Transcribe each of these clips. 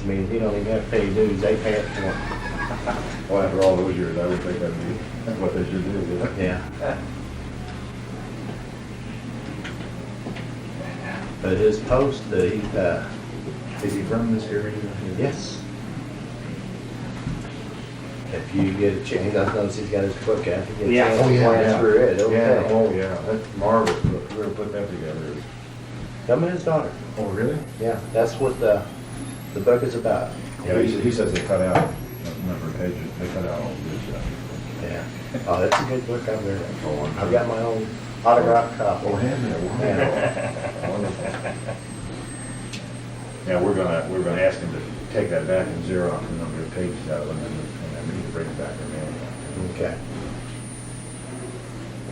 I mean, he don't even have to pay dues, they pay it for him. Well, after all those years, I would think that'd be what they should do. Yeah. But his post, is he from this area? Yes. If you get a chance, I notice he's got his book out. If you get a chance to glance through it, Yeah, okay. oh yeah, that's marvelous. Whoever put that together. Him and his daughter. Oh, really? Yeah, that's what the book is about. Yeah, he says they cut out a number of pages. They cut out all the good stuff. Yeah. Oh, that's a good book. I've read it. Oh, I've got my own autographed copy. Oh, hand me one. Yeah. Wonderful. Yeah, we're gonna ask him to take that back and Xerox a number of pages out of it, and then we need to bring it back to mail. Okay.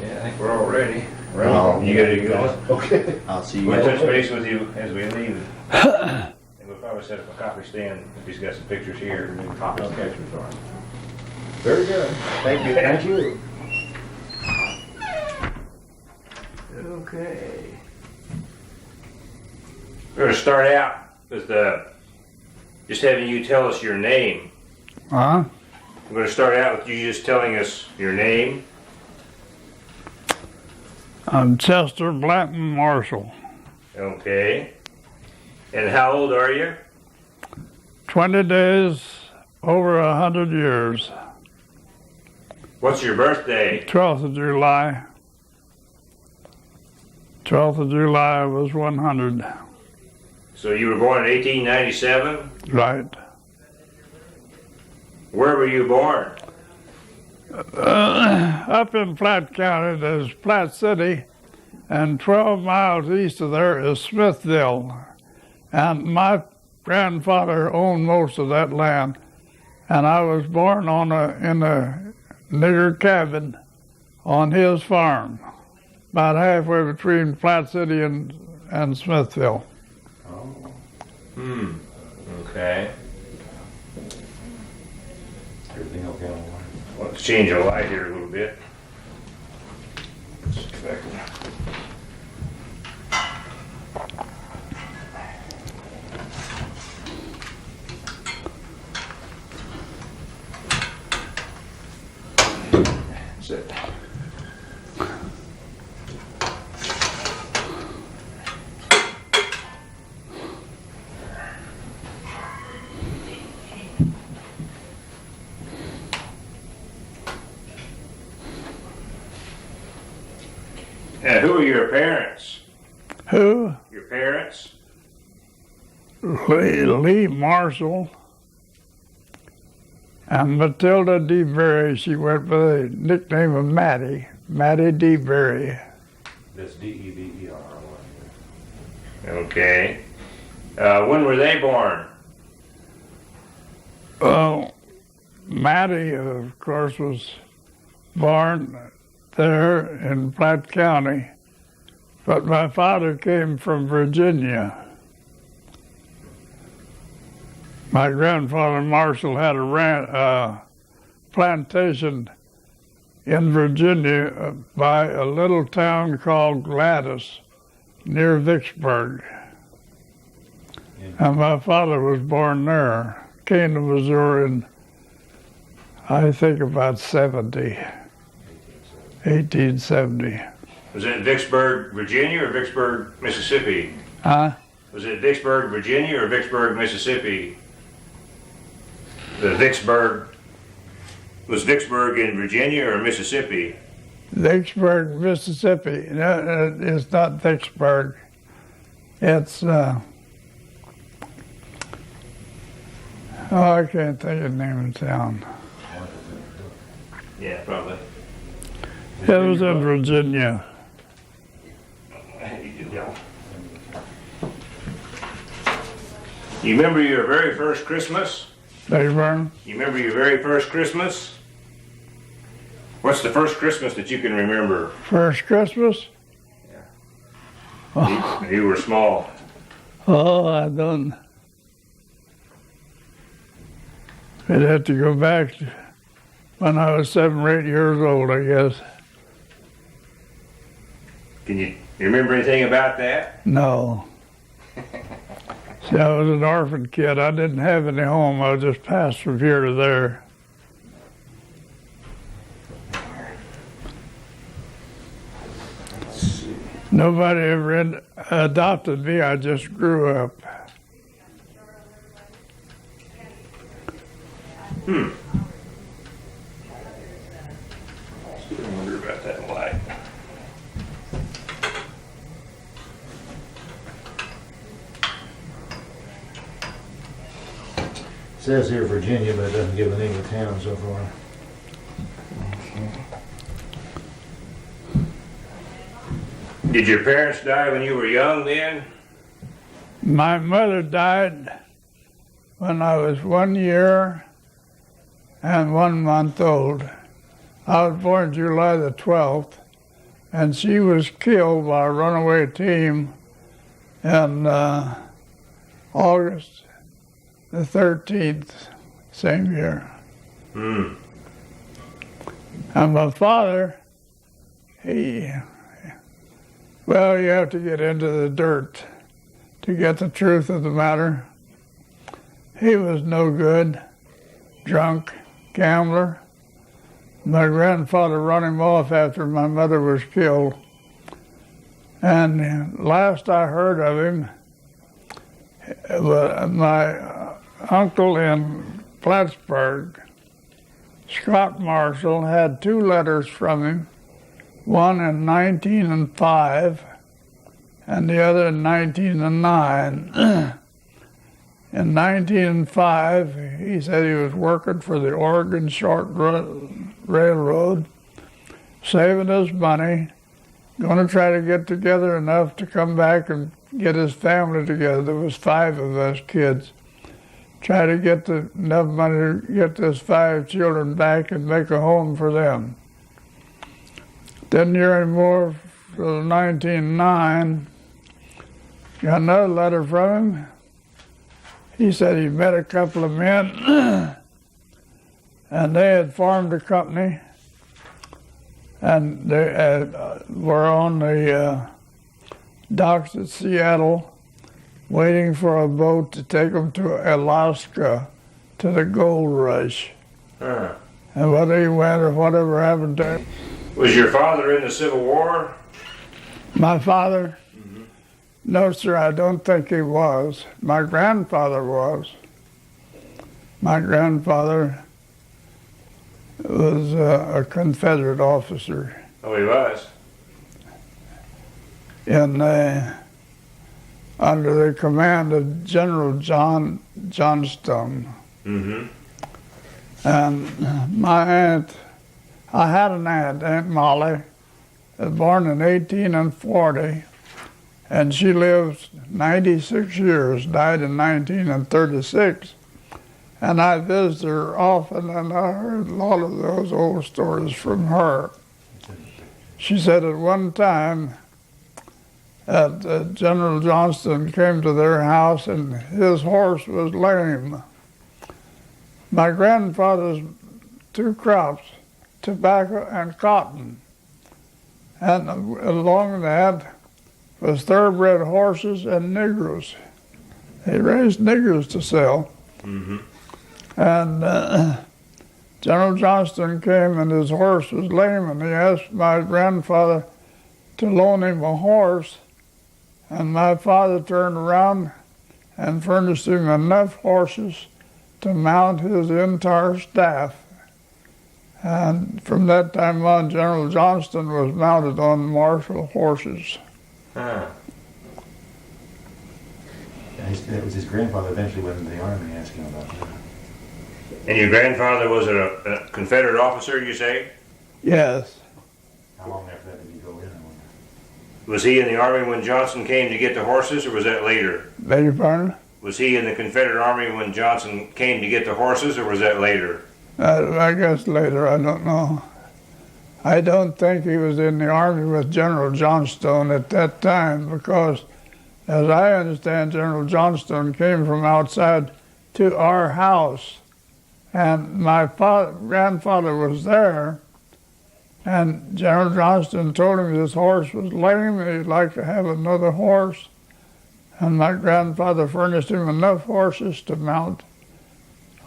Yeah, I think we're all ready. Oh, You gotta go. Okay. I'll see you We'll touch guys. base with you as we leave. And we'll probably set up a copy stand if he's got some pictures here. Copies and pictures on it. Very good. Thank you. Thank you. Okay. We're gonna start out with just having you tell us your name. Huh? We're gonna start out with you just telling us your name. I'm Chester Blanton Marshall. Okay. And how old are you? 20 days, over 100 years. What's your birthday? 12th of July. 12th of July was 100. So you were born in 1897? Right. Where were you born? Up in Platte County, there's Platte City, and 12 miles east of there is Smithville. And my grandfather owned most of that land, and I was born in a nigger cabin on his farm, about halfway between Platte City and Smithville. Okay. Everything okay on the line? Let's change the light here a little bit. That's it. Who are your parents? Who? Your parents? Lee Marshall and Matilda DeBerry. She went by the nickname of Mattie DeBerry. That's D-E-B-E-R. Okay. When were they born? Well, Mattie, of course, was born there in Platte County, but my father came from Virginia. My grandfather Marshall had a plantation in Virginia by a little town called Gladys near Vicksburg. And my father was born there, came to Missouri in, I think, about 1870. Was it Vicksburg, Virginia, or Vicksburg, Mississippi? Huh? Was it Vicksburg, Virginia, or Vicksburg, Mississippi? The Vicksburg, was Vicksburg in Virginia or Mississippi? Vicksburg, Mississippi. No, it's not Vicksburg. It's, I can't think of the name of the town. Yeah, probably. It was in Virginia. You remember your very first Christmas? Rayburn? You remember your very first Christmas? What's the first Christmas that you can remember? First Christmas? You were small. Oh, I don't. I'd have to go back to when I was 7 or 8 years old, I guess. Can you remember anything about that? No. See, I was an orphan kid. I didn't have any home. I just passed from here to there. Nobody ever adopted me. I just grew up. I wonder about that light. It says here Virginia, but it doesn't give the name of the town so far. Did your parents die when you were young then? My mother died when I was 1 year and 1 month old. I was born July the 12th, and she was killed by a runaway team in August the 13th, same year. Hmm. And my father, well, you have to get into the dirt to get the truth of the matter. He was no good, drunk, gambler. My grandfather run him off after my mother was killed. And last I heard of him, my uncle in Plattsburgh, Scott Marshall, had 2 letters from him, one in 1905 and the other in 1909. In 1905, he said he was working for the Oregon Short Railroad, saving his money, going to try to get together enough to come back and get his family together. There was 5 of us kids. Try to get enough money to get those 5 children back and make a home for them. Didn't hear any more till 1909. Got another letter from him. He said he met a couple of men and they had formed a company and they were on the docks at Seattle waiting for a boat to take them to Alaska to the gold rush. Huh. And whether he went or whatever happened to him. Was your father in the Civil War? My father? No, sir, I don't think he was. My grandfather was. My grandfather was a Confederate officer Oh, he was. in under the command of General Johnstone. Mm-hmm. And my aunt, I had an aunt, Aunt Molly, was born in 1840. And she lived 96 years, died in 1936. And I visited her often, and I heard a lot of those old stories from her. She said at one time that General Johnston came to their house and his horse was lame. My grandfather's 2 crops, tobacco and cotton. And along that was thoroughbred horses and Negroes. He raised Negroes to sell. Mm-hmm. And General Johnston came and his horse was lame, and he asked my grandfather to loan him a horse. And my father turned around and furnished him enough horses to mount his entire staff. And from that time on, General Johnston was mounted on Marshal horses. Huh. That was his grandfather eventually went into the Army asking about that. And your grandfather was a Confederate officer, you say? Yes. How long after that did he go in? I wonder? Was he in the Army when Johnson came to get the horses, or was that later? Beg your pardon? Was he in the Confederate Army when Johnson came to get the horses, or was that later? I guess later, I don't know. I don't think he was in the Army with General Johnstone at that time because, as I understand, General Johnstone came from outside to our house. And my grandfather was there, and General Johnston told him his horse was lame and he'd like to have another horse. And my grandfather furnished him enough horses to mount,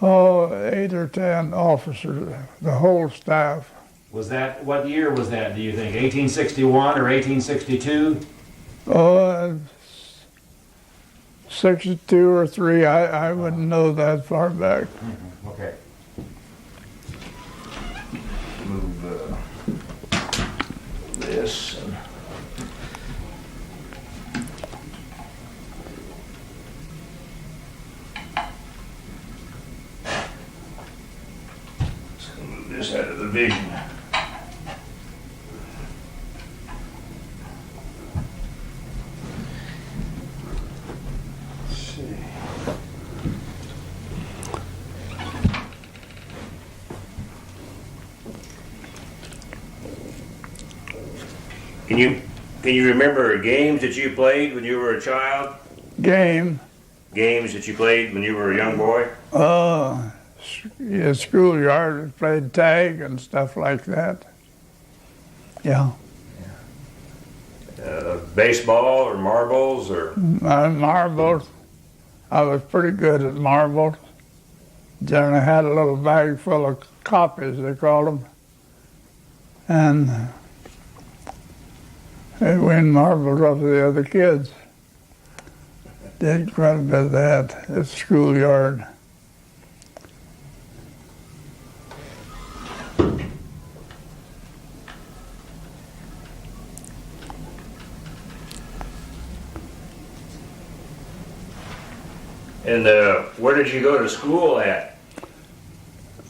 8 or 10 officers, the whole staff. Was that, what year was that, do you think? 1861 or 1862? Oh, 62 or 3, I wouldn't know that far back. Okay. Move this. And just gonna move this out of the vision. Let's see. Can you remember games that you played when you were a child? Game, Games that you played when you were a young boy? yeah, schoolyard, played tag and stuff like that. Yeah, Baseball or marbles or? marbles. I was pretty good at marbles. Then I had a little bag full of copies, they called them. And they win marbles off the other kids. Did quite a bit of that at the schoolyard. And where did you go to school at?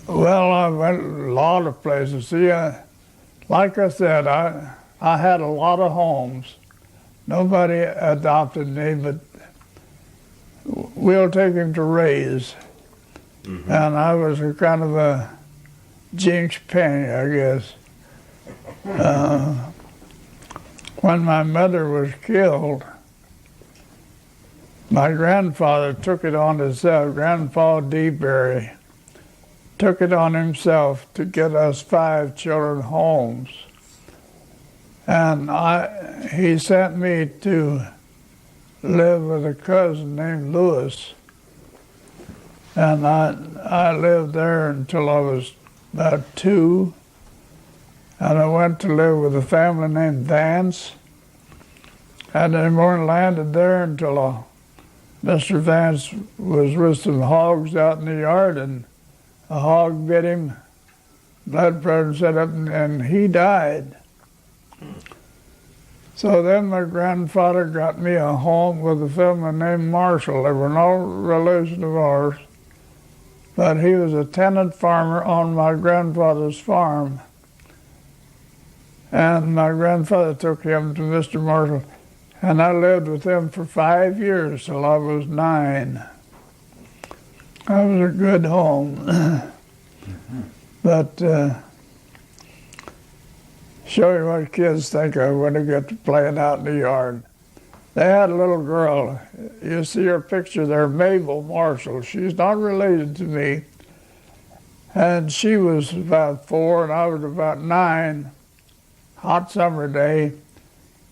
Well, I went a lot of places. See, like I said, I had a lot of homes. Nobody adopted me, but we'll take him to raise. Mm-hmm. And I was a kind of a jinx penny, I guess. When my mother was killed, my grandfather took it on himself, Grandpa DeBerry, took it on himself to get us 5 children homes. And he sent me to live with a cousin named Lewis. And I lived there until I was about 2. And I went to live with a family named Vance. And they weren't landed there until Mr. Vance was with some hogs out in the yard, and a hog bit him, blood pressure set up, and he died. So then my grandfather got me a home with a family named Marshal. They were no relation of ours, but he was a tenant farmer on my grandfather's farm. And my grandfather took him to Mr. Marshal, and I lived with him for 5 years till I was 9. That was a good home. But show you what kids think of when they get to playing out in the yard. They had a little girl. You see her picture there, Mabel Marshall. She's not related to me. And she was about 4 and I was about 9. Hot summer day.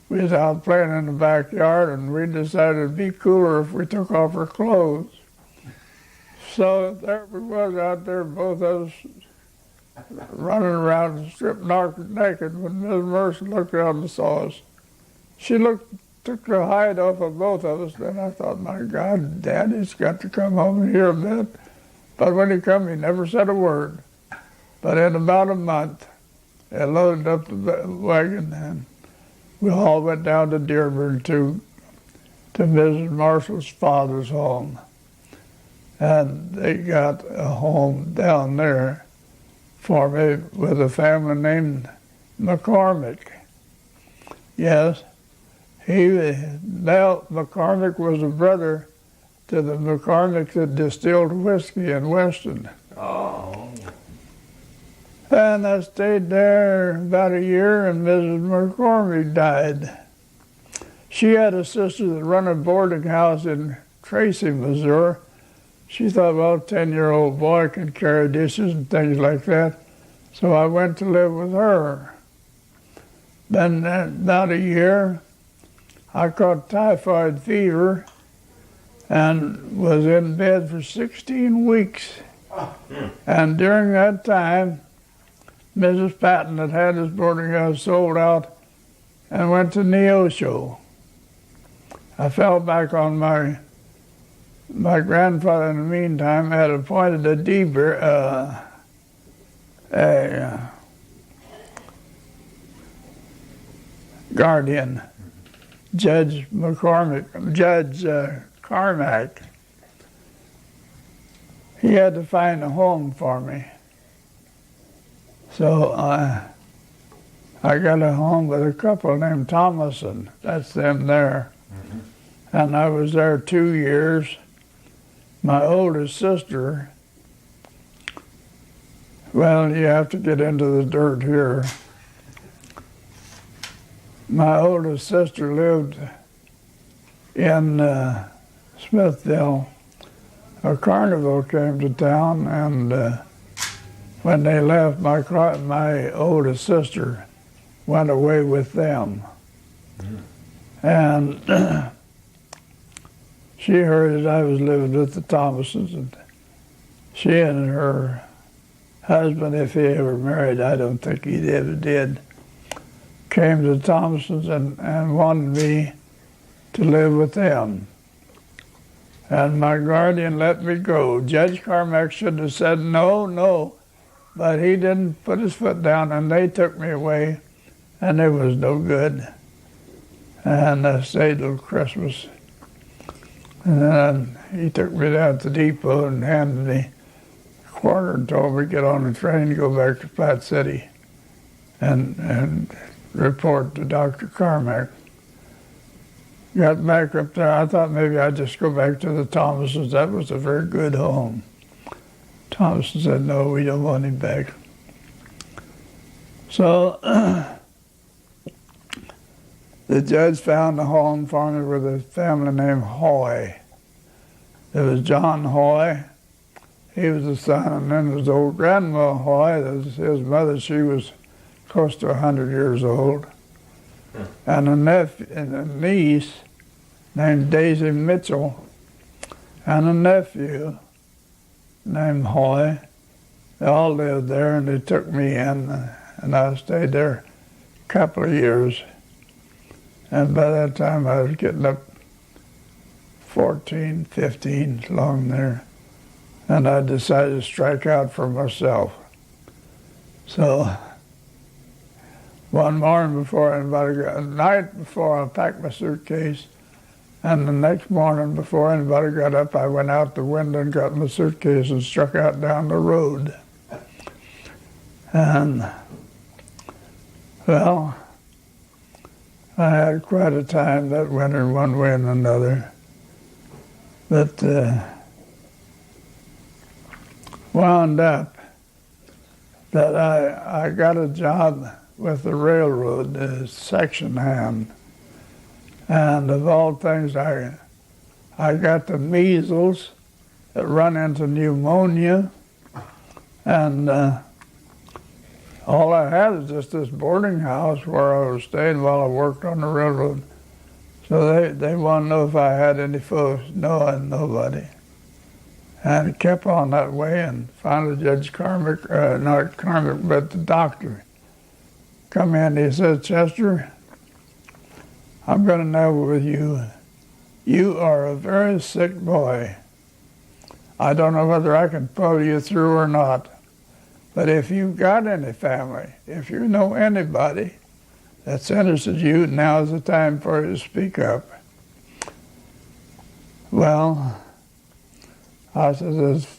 We was out playing in the backyard, and we decided it'd be cooler if we took off our clothes. So there we was out there, both of us running around stripped naked when Miss Mercer looked around and saw us. She took the hide off of both of us, and I thought, my God, Daddy's got to come home and hear a bit. But when he come, he never said a word. But in about a month, they loaded up the wagon, and we all went down to Dearborn to Mrs. Marshall's father's home. And they got a home down there for me with a family named McCormick. Yes, McCormick was a brother to the McCormick that distilled whiskey in Weston. Oh. And I stayed there about a year, and Mrs. McCormick died. She had a sister that run a boarding house in Tracy, Missouri. She thought, well, a 10-year-old boy can carry dishes and things like that. So I went to live with her. Then about a year, I caught typhoid fever and was in bed for 16 weeks. And during that time, Mrs. Patton had had his boarding house sold out and went to Neosho. I fell back on my grandfather in the meantime had appointed a guardian, Judge Carmack. He had to find a home for me. So I got a home with a couple named Thomason. That's them there. And I was there 2 years. My oldest sister, well, you have to get into the dirt here. My oldest sister lived in Smithville. A carnival came to town, and when they left, my oldest sister went away with them. And she heard that I was living with the Thomasons, and she and her husband, if he ever married, I don't think he ever did, came to the Thomasons and wanted me to live with them. And my guardian let me go. Judge Carmack should have said no, but he didn't put his foot down, and they took me away, and it was no good. And I stayed till Christmas. And then he took me down to the depot and handed me a quarter and told me to get on the train and go back to Platte City and report to Dr. Carmack. Got back up there. I thought maybe I'd just go back to the Thomasons. That was a very good home. Thomason said, no, we don't want him back. So the judge found a home for me with a family named Hoy. It was John Hoy. He was the son, and then his old grandma Hoy, his mother, she was close to 100 years old. And a niece named Daisy Mitchell, and a nephew named Hoy. They all lived there, and they took me in, and I stayed there a couple of years. And by that time, I was getting up 14, 15, along there, and I decided to strike out for myself. So one morning night before I packed my suitcase, and the next morning before anybody got up, I went out the window and got my suitcase and struck out down the road. And, well, I had quite a time that winter, one way and another. But wound up that I got a job with the railroad as section hand. And of all things, I got the measles that run into pneumonia, and all I had is just this boarding house where I was staying while I worked on the railroad. So they wanted to know if I had any folks. No, I had nobody. And it kept on that way, and finally Judge Carmack, not Carmack, but the doctor, come in. He said, Chester, I'm going to know with you. You are a very sick boy. I don't know whether I can pull you through or not, but if you've got any family, if you know anybody that's interested in you, now's the time for you to speak up. Well, I said,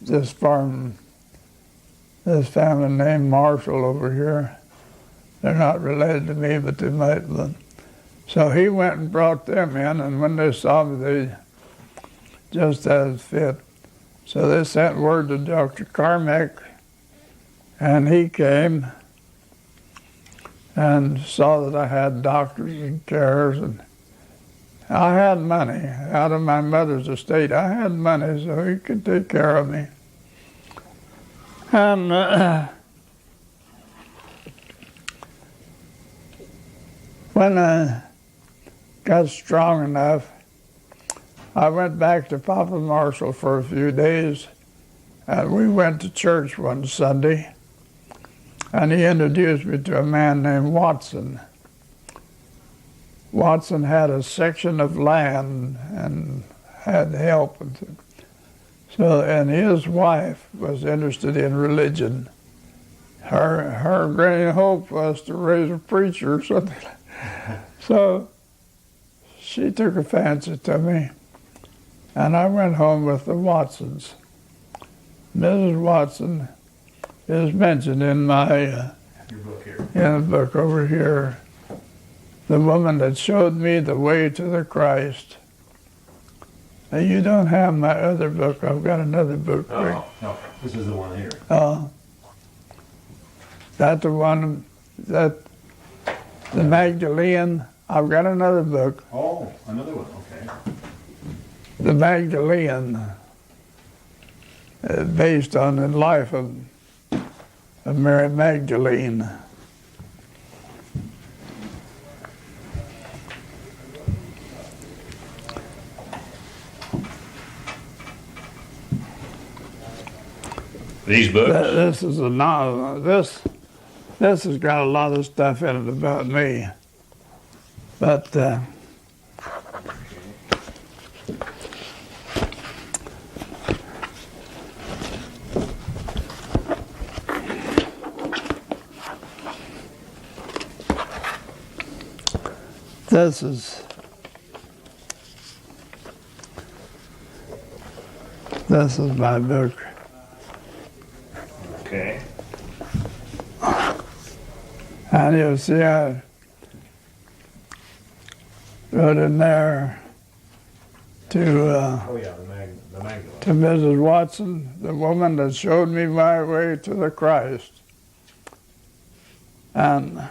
this family named Marshal over here, they're not related to me, but they might be. So he went and brought them in, and when they saw me, they just as fit. So they sent word to Dr. Carmack, and he came and saw that I had doctors and carers, and I had money out of my mother's estate. I had money, so he could take care of me. And when I got strong enough, I went back to Papa Marshal for a few days, and we went to church one Sunday, and he introduced me to a man named Watson. Watson had a section of land and had help. So, and his wife was interested in religion. Her great hope was to raise a preacher or something. So she took a fancy to me, and I went home with the Watsons. Mrs. Watson is mentioned in my Your book here. in the book over here. The woman that showed me the way to the Christ. Now, you don't have my other book. I've got another book. Oh, no, this is the one here. That the one that the Magdalene. I've got another book. Oh, another one, okay. The Magdalene, based on the life of Mary Magdalene. These books? This is a novel. This has got a lot of stuff in it about me, but this is my book. Okay. And you'll see I wrote in there to Oh, yeah, the Magdalene. to Mrs. Watson, the woman that showed me my way to the Christ. And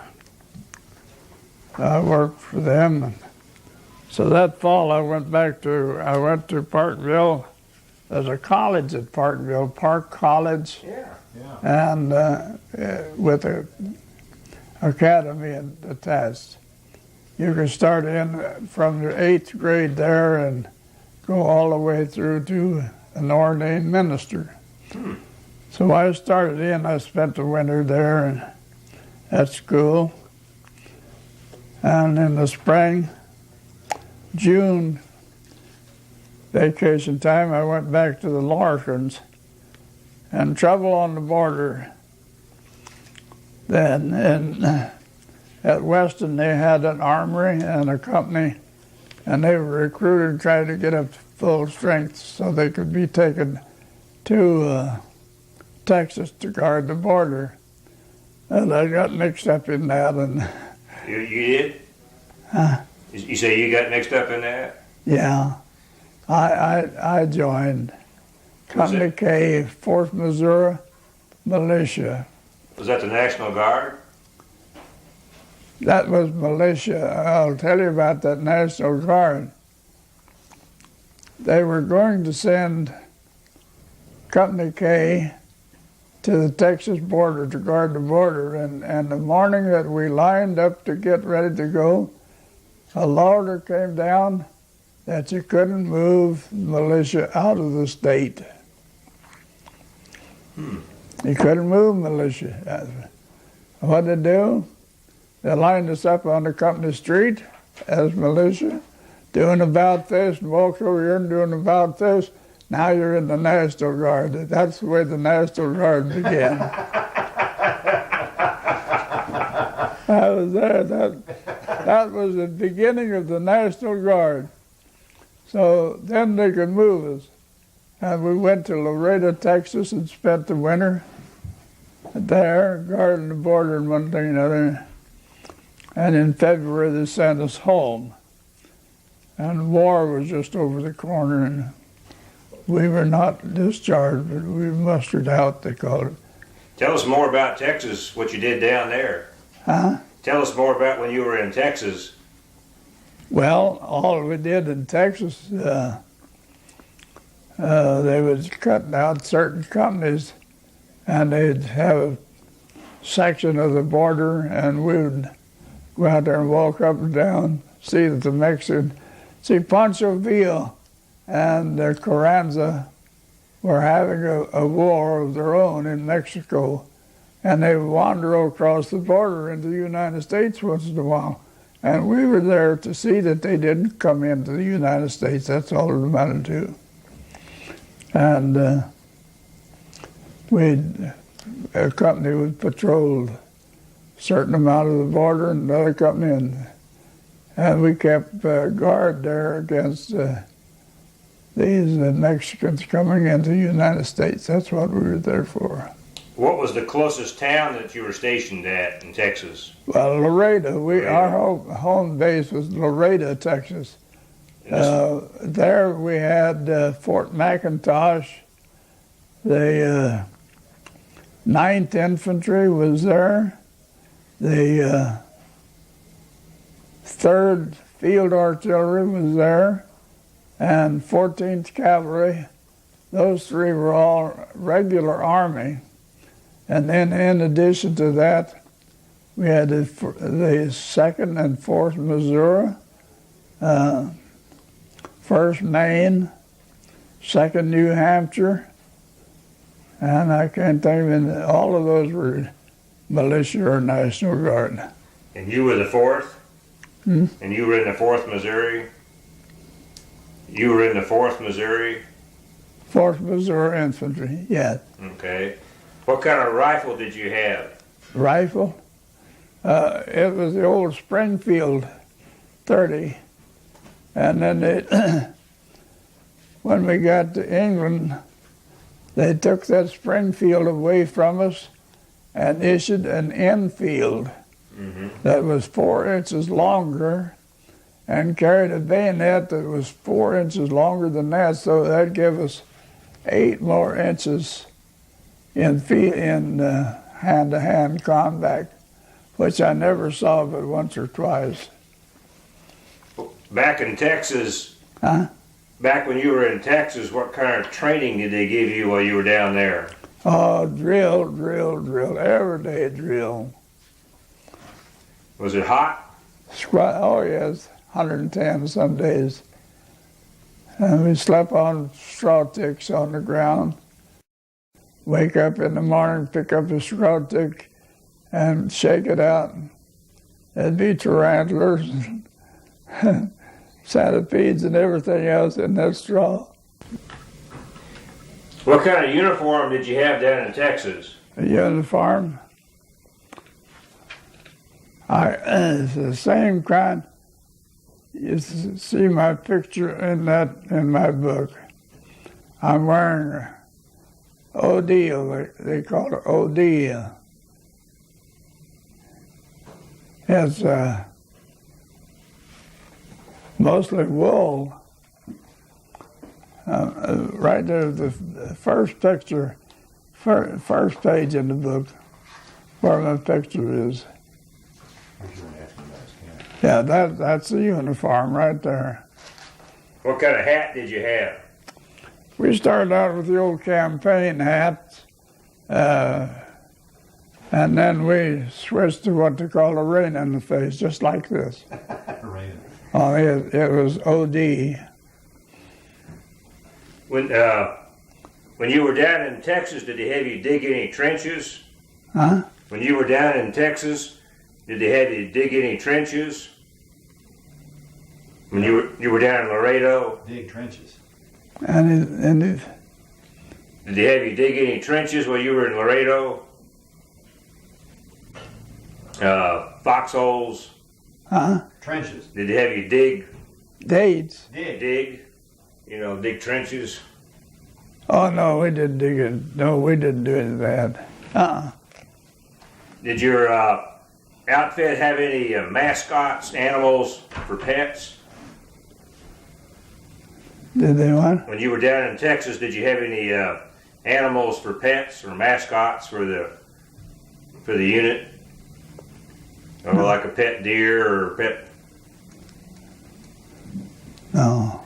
I worked for them. So that fall I went to Parkville. There's a college at Parkville, Park College. Yeah. And with a academy attached. You can start in from the 8th grade there and go all the way through to an ordained minister. So I started in, I spent the winter there at school. And in the spring, June, vacation time, I went back to the Larkins. And trouble on the border. Then at Weston they had an armory and a company, and they were recruited trying to get up to full strength so they could be taken to Texas to guard the border. And I got mixed up in that, and You did? Huh? You say you got mixed up in that? yeah, I joined Company it? K, 4th Missouri Militia. Was that the National Guard? That was militia. I'll tell you about that National Guard. They were going to send Company K to the Texas border to guard the border, and the morning that we lined up to get ready to go, a order came down that you couldn't move militia out of the state. You couldn't move militia. What did they do? They lined us up on the company street as militia, doing about this, and walked over here and doing about this. Now you're in the National Guard. That's the way the National Guard began. I was there. That was the beginning of the National Guard. So then they could move us. And we went to Laredo, Texas, and spent the winter there, guarding the border and one thing and another. And in February, they sent us home. And war was just over the corner, and we were not discharged, but we were mustered out, they called it. Tell us more about Texas, what you did down there. Huh? Tell us more about when you were in Texas. Well, all we did in Texas, they was cutting out certain companies, and they'd have a section of the border, and we would go out there and walk up and down, see that the Mexican, see Pancho Villa and Carranza were having a war of their own in Mexico, and they would wander across the border into the United States once in a while. And we were there to see that they didn't come into the United States. That's all it amounted to. And a company would patrol a certain amount of the border, and another company, and we kept guard there against these Mexicans coming into the United States. That's what we were there for. What was the closest town that you were stationed at in Texas? Well, Laredo. Our home base was Laredo, Texas. There we had Fort McIntosh. The 9th Infantry was there. The 3rd Field Artillery was there, and 14th Cavalry. Those three were all regular Army. And then in addition to that, we had the 2nd and 4th Missouri, 1st Maine, 2nd New Hampshire, and I can't think of it. All of those were militia or National Guard. And you were the 4th? Hmm? And you were in the 4th Missouri? You were in the 4th Missouri? 4th Missouri Infantry, yes. Okay. What kind of rifle did you have? Rifle? It was the old Springfield 30. And then when we got to England, they took that Springfield away from us and issued an Enfield that was 4 inches longer and carried a bayonet that was 4 inches longer than that, so that gave us 8 more inches in hand-to-hand combat, which I never saw but once or twice. Back in Texas, Huh? back when you were in Texas, what kind of training did they give you while you were down there? Oh, drill, everyday drill. Was it hot? Squat, oh yes, 110 some days. And we slept on straw ticks on the ground. Wake up in the morning, pick up a straw tick and shake it out. There'd be tarantulas, centipedes and everything else in that straw. What kind of uniform did you have down in Texas? A uniform. It's the same kind. You see my picture in my book. I'm wearing Odile, they call it Odile. It's mostly wool. Right there, the first picture, first page in the book, where my picture is. Yeah, that's the uniform right there. What kind of hat did you have? We started out with the old campaign hats, and then we switched to what they call a rain in the face, just like this. Oh, it was OD. When you were down in Texas, did they have you dig any trenches? Huh? When you were down in Texas, did they have you dig any trenches? When you were down in Laredo? Dig trenches. And Did they have you dig any trenches while you were in Laredo? Foxholes? huh? Trenches. Did they have you dig? Dates? Dig? Dig trenches? Oh no, we didn't dig it. No, we didn't do any of that. Did your outfit have any mascots, animals for pets? Did they what? When you were down in Texas, did you have any animals for pets or mascots for the unit? Or like a pet deer or a pet? No.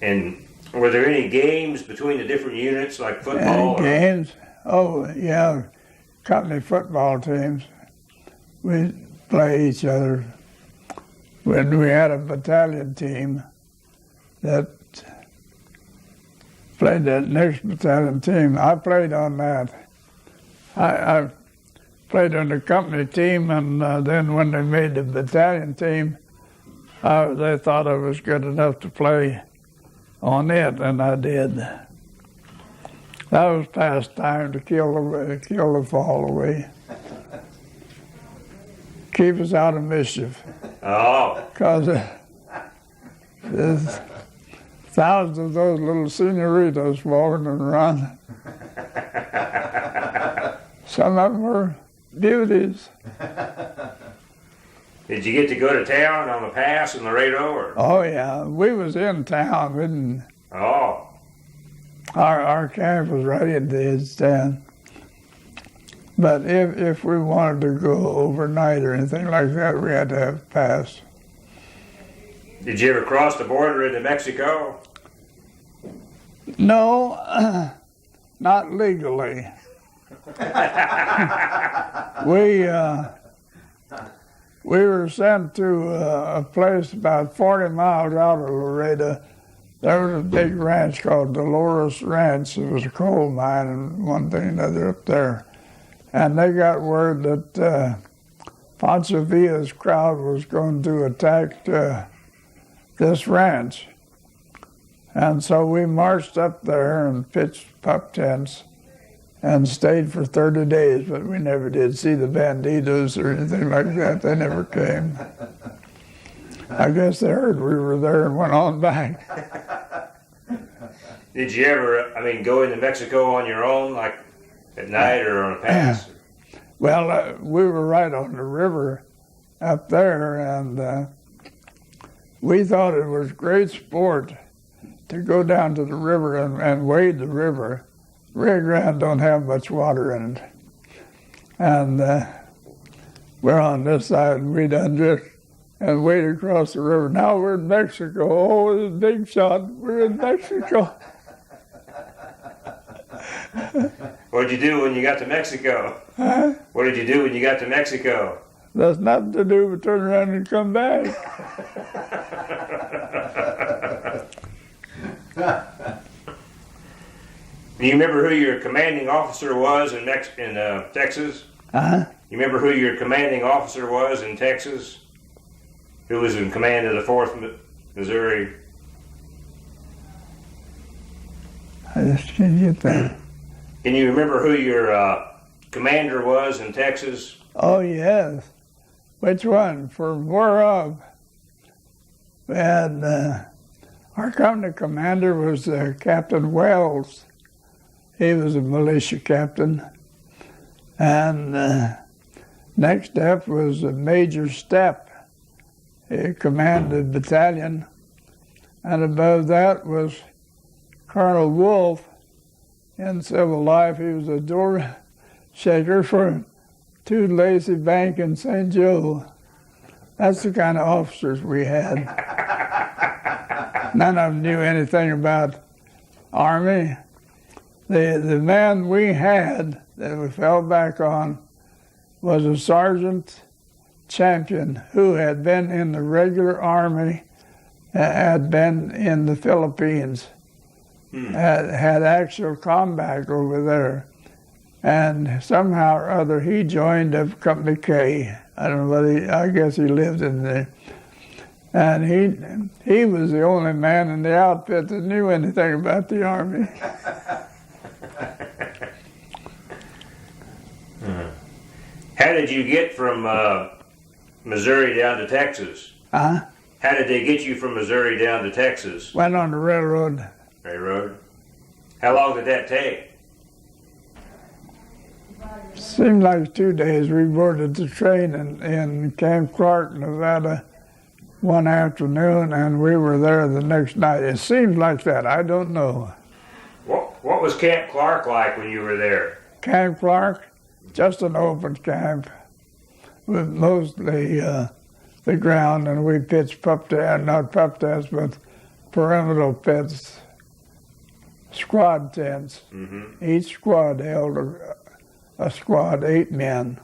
And were there any games between the different units, like football? Any games? Oh yeah, company football teams. We play each other. When we had a battalion team that played that next battalion team. I played on that. I played on the company team, and then when they made the battalion team, they thought I was good enough to play on it, and I did. That was past time to kill the fall away. Keep us out of mischief. Oh, Because there's thousands of those little senoritas walking around. Some of them were beauties. did you get to go to town on the pass in Laredo, or? Oh yeah, we was in town. We didn't, Oh, our camp was right in the edge town. But if we wanted to go overnight or anything like that, we had to have a pass. did you ever cross the border into Mexico? No, not legally. We were sent to a place about 40 miles out of Laredo. There was a big ranch called Dolores Ranch. It was a coal mine and one thing and another up there. And they got word that Pancho Villa's crowd was going to attack this ranch. And so we marched up there and pitched pup tents and stayed for 30 days, but we never did see the banditos or anything like that. They never came. I guess they heard we were there and went on back. Did you ever, go into Mexico on your own, like at night or on a pass? Well, we were right on the river up there, and we thought it was great sport to go down to the river and wade the river. Rio Grande don't have much water in it. And we're on this side, and we done just and wade across the river. Now we're in Mexico. Oh, it's a big shot. We're in Mexico. What did you do when you got to Mexico? Huh? What did you do when you got to Mexico? There's nothing to do but turn around and come back. Do you remember who your commanding officer was in Texas? Huh? You remember who your commanding officer was in Texas? Who was in command of the 4th Missouri? I just can't get that. Can you remember who your commander was in Texas? Oh, yes. Which one? From where of? We had, our company commander was Captain Wells. He was a militia captain. And next up was Major Stepp. He commanded the battalion. And above that was Colonel Wolf. In civil life, he was a door shaker for Two Lacy Bank in St. Joe. That's the kind of officers we had. None of them knew anything about Army. The man we had that we fell back on was a sergeant champion who had been in the regular Army, had been in the Philippines, had actual combat over there. And somehow or other he joined up Company K. I don't know whether I guess he lived in there. And he was the only man in the outfit that knew anything about the Army. How did you get from Missouri down to Texas? Huh? How did they get you from Missouri down to Texas? Went on the railroad. Railroad? How long did that take? Seemed like 2 days. We boarded the train in Camp Clark, Nevada, one afternoon, and we were there the next night. It seemed like that. I don't know. What was Camp Clark like when you were there? Camp Clark, just an open camp with mostly the ground, and we pitched not pup tents, but perimeter pits, squad tents. Mm-hmm. Each squad held a squad, 8 men.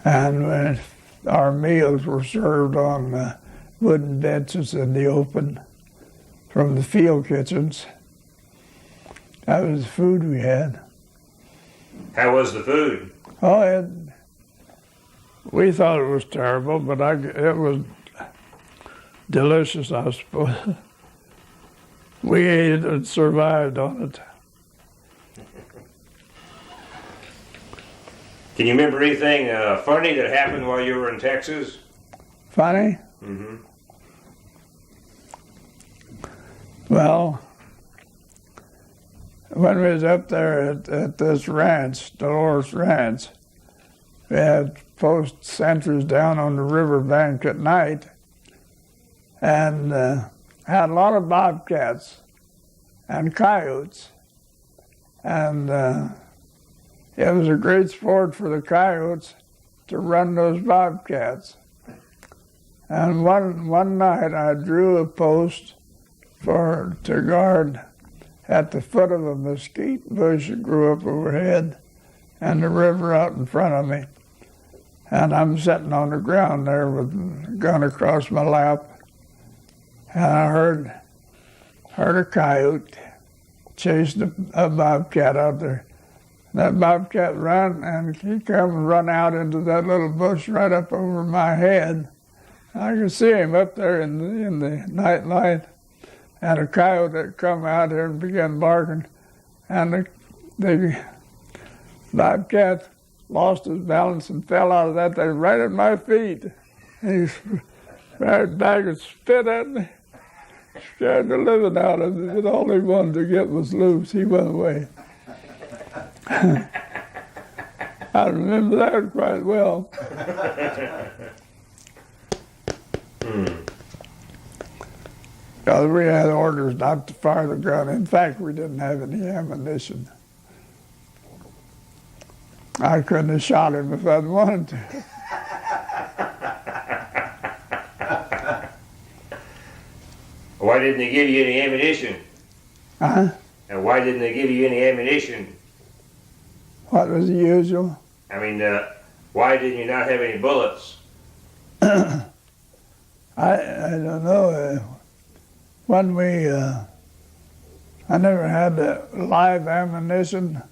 And our meals were served on wooden benches in the open. from the field kitchens. That was the food we had. How was the food? Oh, we thought it was terrible, but it was delicious, I suppose. We ate it and survived on it. Can you remember anything funny that happened while you were in Texas? Funny? Mm-hmm. Well, when we was up there at this ranch, Dolores Ranch, we had post sentries down on the riverbank at night, and had a lot of bobcats and coyotes, and it was a great sport for the coyotes to run those bobcats. And one night I drew a post to guard at the foot of a mesquite bush that grew up overhead and the river out in front of me. And I'm sitting on the ground there with a gun across my lap, and I heard a coyote chasing a bobcat out there. That bobcat ran, and he come and run out into that little bush right up over my head. I could see him up there in the night light, and a coyote that come out here and began barking, and the bobcat lost his balance and fell out of that thing right at my feet. And he ran back and spit at me, scared the living out of me. The only one to get was loose. He went away. I remember that quite well. Because we had orders not to fire the gun. In fact, we didn't have any ammunition. I couldn't have shot him if I'd wanted to. Why didn't they give you any ammunition? Huh? And why didn't they give you any ammunition? What was the usual? I mean, why did you not have any bullets? I don't know. When I never had live ammunition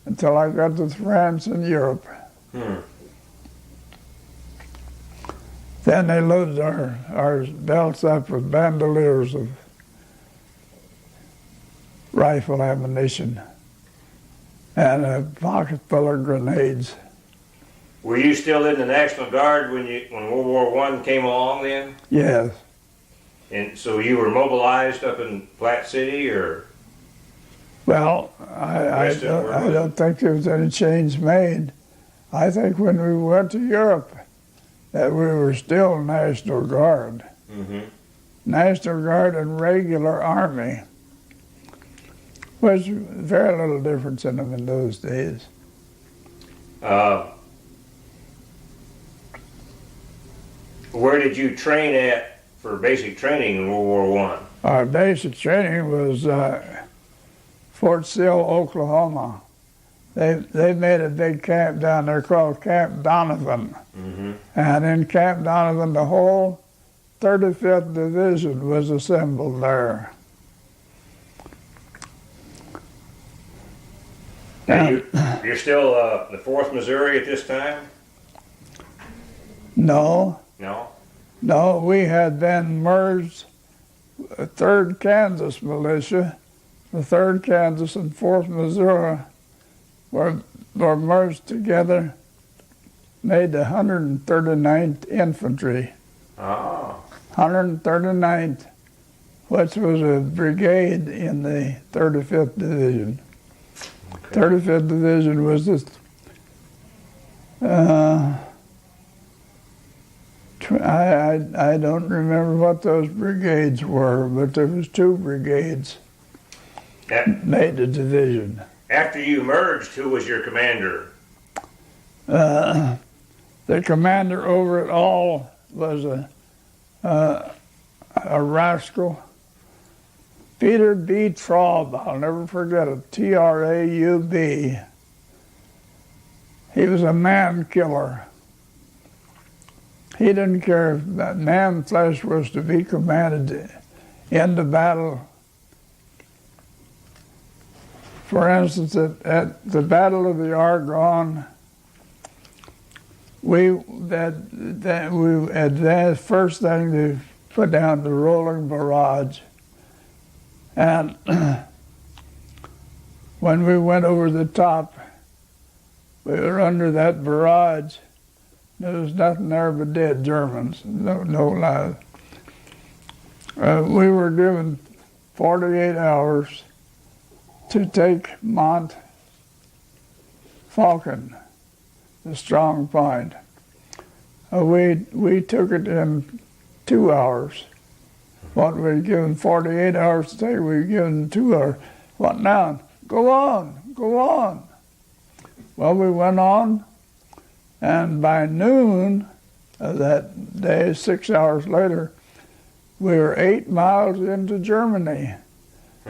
until I got to France and Europe. Then they loaded our belts up with bandoliers of rifle ammunition and a pocket full of grenades. Were you still in the National Guard when World War I came along then? Yes. And so you were mobilized up in Platte City, or? Well, I don't think there was any change made. I think when we went to Europe that we were still National Guard. Mm-hmm. National Guard and regular Army. Was very little difference in them in those days. Where did you train at for basic training in World War I? Our basic training was Fort Sill, Oklahoma. They made a big camp down there called Camp Donovan. Mm-hmm. And in Camp Donovan, the whole 35th Division was assembled there. Now you're still the 4th Missouri at this time? No, No? we had been merged, 3rd Kansas Militia, the 3rd Kansas and 4th Missouri were merged together, made the 139th Infantry. Oh. 139th, which was a brigade in the 35th Division. Okay. 35th Division was this, I don't remember what those brigades were, but there was 2 brigades made the division. After you merged, who was your commander? The commander over it all was a rascal, Peter B. Traub. I'll never forget it. Traub. He was a man killer. He didn't care if that man flesh was to be commanded in the battle. For instance, at the Battle of the Argonne, we advanced first thing to put down the rolling barrage. And when we went over the top, we were under that barrage. There was nothing there but dead Germans, no lie. We were given 48 hours to take Mont Falcon, the strong point. We took it in 2 hours. What we were given 48 hours to take, we were given 2 hours. What now? Go on, go on. Well, we went on, and by noon of that day, 6 hours later, we were 8 miles into Germany.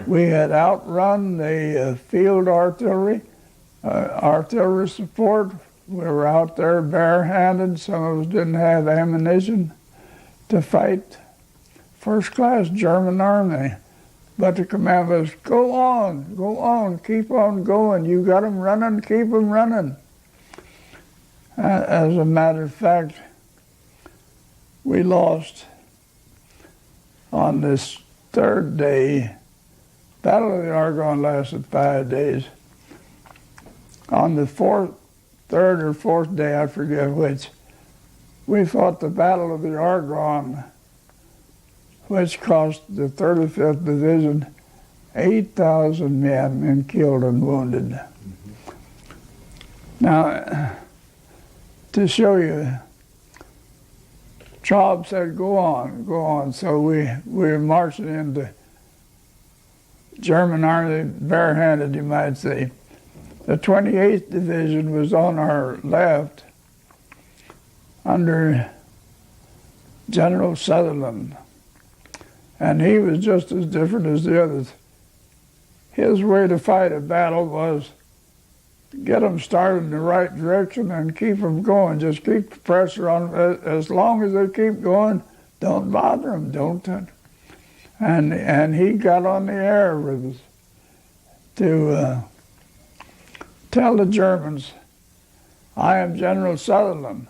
We had outrun the field artillery, artillery support. We were out there barehanded. Some of us didn't have ammunition to fight first-class German army. But the command was, go on, keep on going. You got them running, keep them running. As a matter of fact, we lost on this third day. Battle of the Argonne lasted 5 days. On the third or fourth day, I forget which, we fought the Battle of the Argonne, which cost the 35th Division 8,000 men and killed and wounded. Mm-hmm. Now, to show you, Traub said, go on, go on. So we were marching into German army, barehanded, you might say. The 28th Division was on our left under General Sutherland. And he was just as different as the others. His way to fight a battle was get them started in the right direction and keep them going. Just keep the pressure on them. As long as they keep going, don't bother them, don't touch. And he got on the air with us to tell the Germans, I am General Sutherland,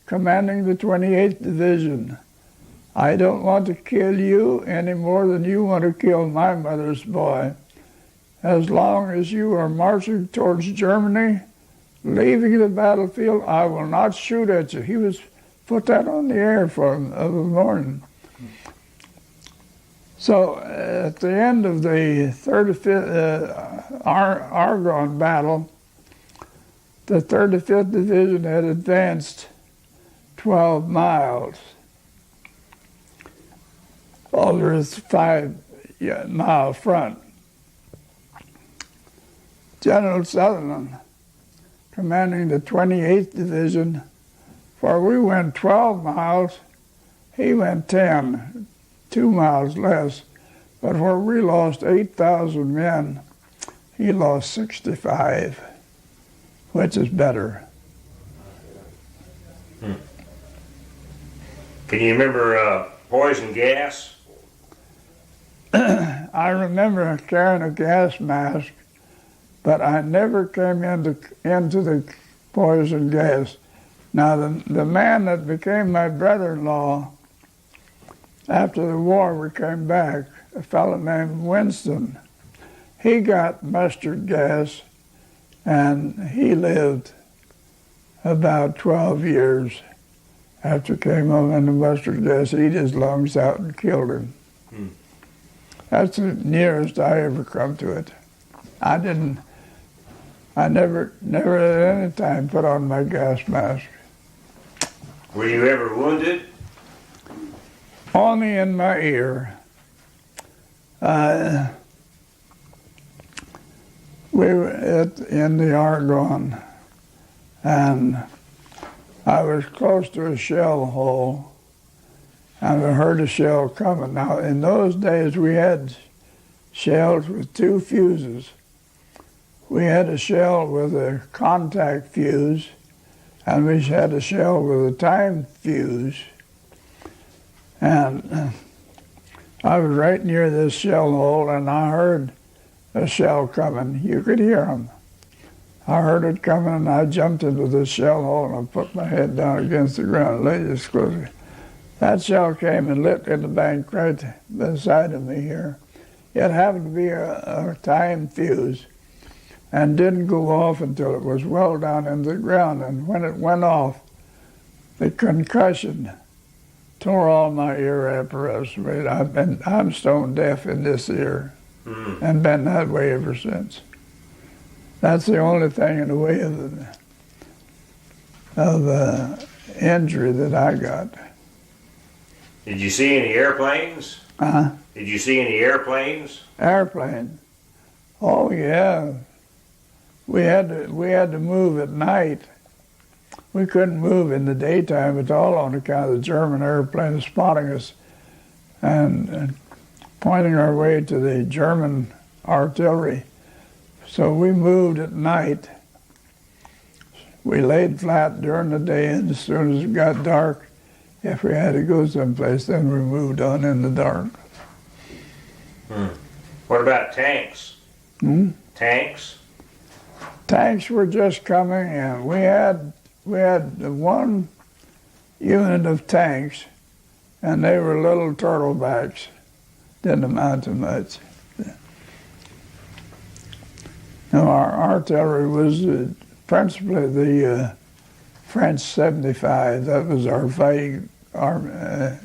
commanding the 28th Division. I don't want to kill you any more than you want to kill my mother's boy. As long as you are marching towards Germany, leaving the battlefield, I will not shoot at you. He was put that on the air for him of the morning. So at the end of the 35th Argonne battle, the 35th Division had advanced 12 miles over its 5-mile front. General Sutherland, commanding the 28th Division, for we went 12 miles, he went 10, 2 miles less. But where we lost 8,000 men, he lost 65, which is better. Can you remember poison gas? I remember carrying a gas mask, but I never came into the poison gas. Now, the man that became my brother-in-law, after the war we came back, a fellow named Winston, he got mustard gas, and he lived about 12 years after he came home, and the mustard gas ate his lungs out and killed him. Hmm. That's the nearest I ever come to it. I never at any time put on my gas mask. Were you ever wounded? Only in my ear. We were in the Argonne, and I was close to a shell hole, and I heard a shell coming. Now, in those days, we had shells with 2 fuses. We had a shell with a contact fuse, and we had a shell with a time fuse. And I was right near this shell hole, and I heard a shell coming. You could hear them. I heard it coming, and I jumped into this shell hole, and I put my head down against the ground, lay this close. That shell came and lit in the bank right beside of me here. It happened to be a time fuse, and didn't go off until it was well down into the ground. And when it went off, the concussion tore all my ear apparatus. I'm stone deaf in this ear, and been that way ever since. That's the only thing in the way of injury that I got. Did you see any airplanes? Did you see any airplanes? Airplane. Oh yeah. We had to move at night. We couldn't move in the daytime at all on account of the German airplanes spotting us and pointing our way to the German artillery. So we moved at night. We laid flat during the day, and as soon as it got dark, if we had to go someplace, then we moved on in the dark. What about tanks? Tanks? Tanks were just coming in. We had one unit of tanks, and they were little turtlebacks. Didn't amount to much. Now, our artillery was principally the French 75. That was our fighting army.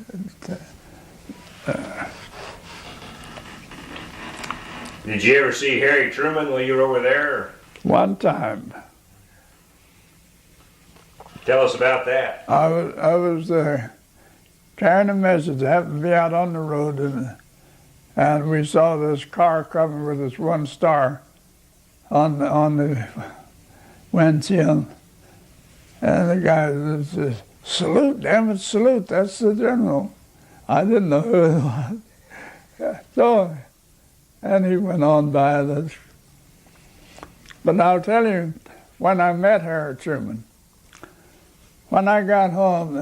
Did you ever see Harry Truman while you were over there? One time, Tell us about that. I was carrying a message. Happened to be out on the road, and we saw this car coming with this one star on the windshield. And the guy says, "Salute, damn it, salute, that's the general." I didn't know who it was. So, and he went on by this. But I'll tell you, when I met Harry Truman, when I got home,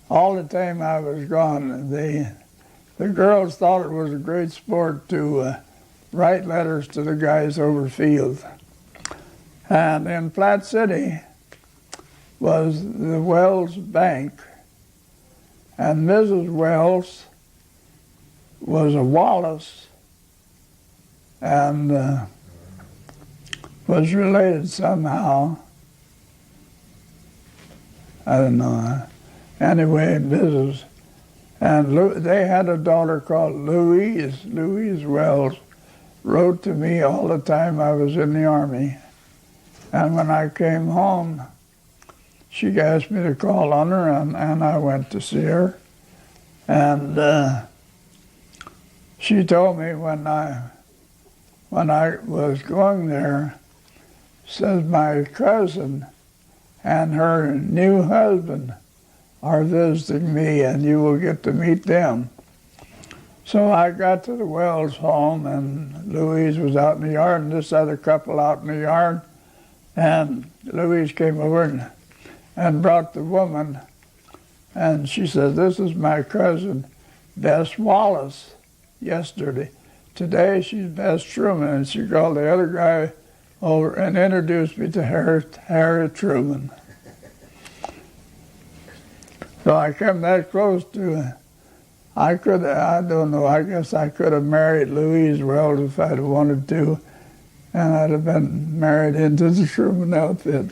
all the time I was gone, the girls thought it was a great sport to write letters to the guys over field. And in Platte City was the Wells Bank, and Mrs. Wells was a Wallace, and was related somehow. I don't know. Anyway, Mrs. And they had a daughter called Louise. Louise Wells wrote to me all the time I was in the Army. And when I came home, she asked me to call on her, and I went to see her. And she told me when I was going there, says my cousin and her new husband are visiting me, and you will get to meet them. So I got to the Wells home, and Louise was out in the yard, and this other couple out in the yard. And Louise came over and brought the woman, and she said, "This is my cousin, Bess Wallace, yesterday. Today she's Bess Truman," and she called the other guy over and introduced me to Harry Truman. So I came that close to, I don't know, I guess I could have married Louise Wells if I'd wanted to, and I'd have been married into the Truman outfit.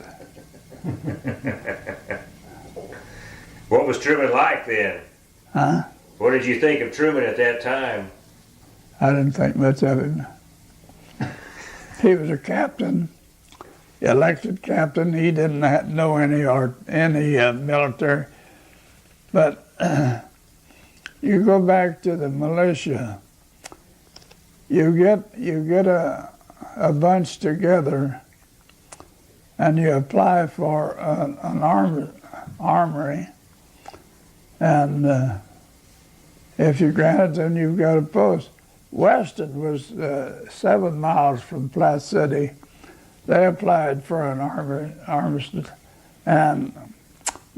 What was Truman like then? Huh? What did you think of Truman at that time? I didn't think much of him. He was a captain, elected captain. He didn't know any military. But you go back to the militia, you get a bunch together, and you apply for an armory, and if you're granted, then you've got a post. Weston was 7 miles from Platte City. They applied for an armistice, and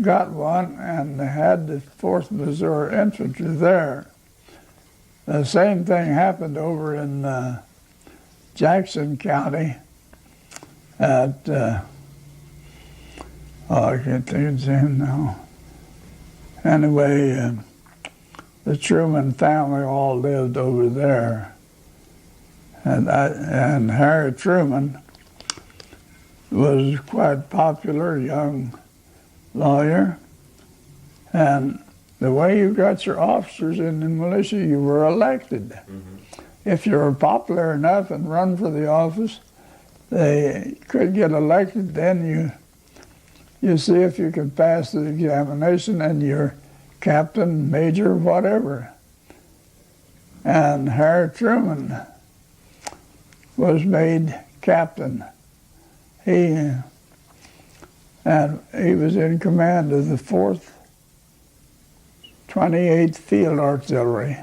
got one, and they had the 4th Missouri Infantry there. The same thing happened over in Jackson County at, I can't think of his name now. Anyway, the Truman family all lived over there. And Harry Truman was quite popular, young lawyer. And the way you got your officers in the militia, you were elected. Mm-hmm. If you were popular enough and run for the office, they could get elected. Then you see if you could pass the examination, and you're captain, major, whatever. And Harry Truman was made captain. He was in command of the 4th 28th Field Artillery.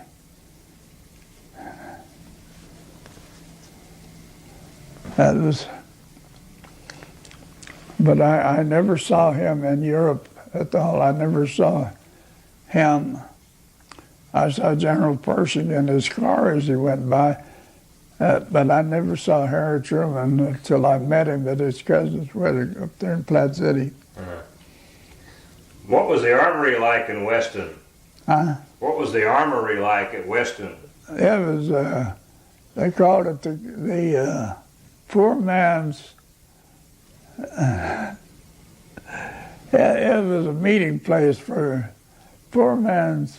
That was, but I never saw him in Europe at all. I never saw him. I saw General Pershing in his car as he went by, but I never saw Harry Truman until I met him at his cousin's wedding up there in Platte City. Uh-huh. What was the armory like in Weston? Huh? What was the armory like at Weston? It was, they called it the poor man's, it was a meeting place for poor man's.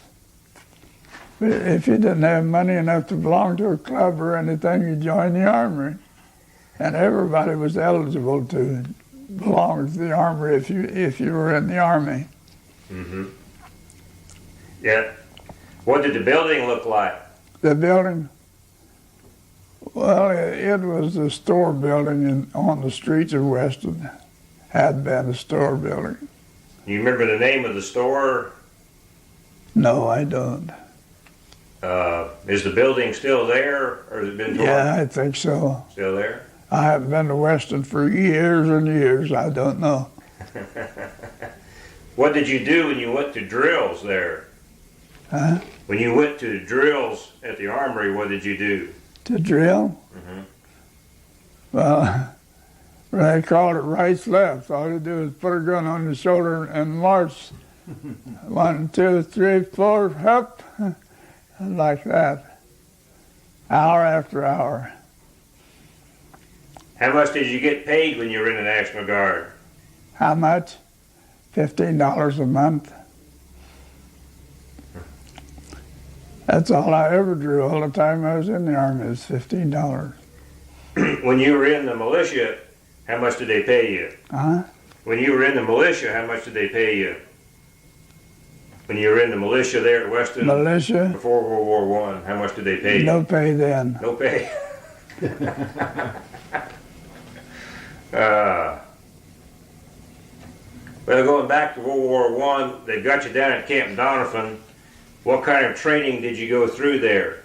If you didn't have money enough to belong to a club or anything, you joined the armory. And everybody was eligible to belong to the armory if you were in the army. Mm-hmm. Yeah. What did the building look like? The building? Well, it was a store building on the streets of Weston. Had been a store building. You remember the name of the store? No, I don't. Is the building still there, or has it been torn? Yeah, I think so. Still there? I haven't been to Weston for years and years. I don't know. What did you do when you went to drills there? Huh? When you went to drills at the armory, what did you do? To drill? Mm-hmm. Well, they called it rights left. All you do is put a gun on your shoulder and march. 1, 2, 3, 4, up. Like that. Hour after hour. How much did you get paid when you were in the National Guard? How much? $15 a month. That's all I ever drew all the time I was in the Army, was $15. When you were in the militia, how much did they pay you? Huh? When you were in the militia, how much did they pay you? When you were in the militia there at Weston? Militia? Before World War I, how much did they pay you? No pay then. No pay. Well, going back to World War I, they got you down at Camp Donovan. What kind of training did you go through there?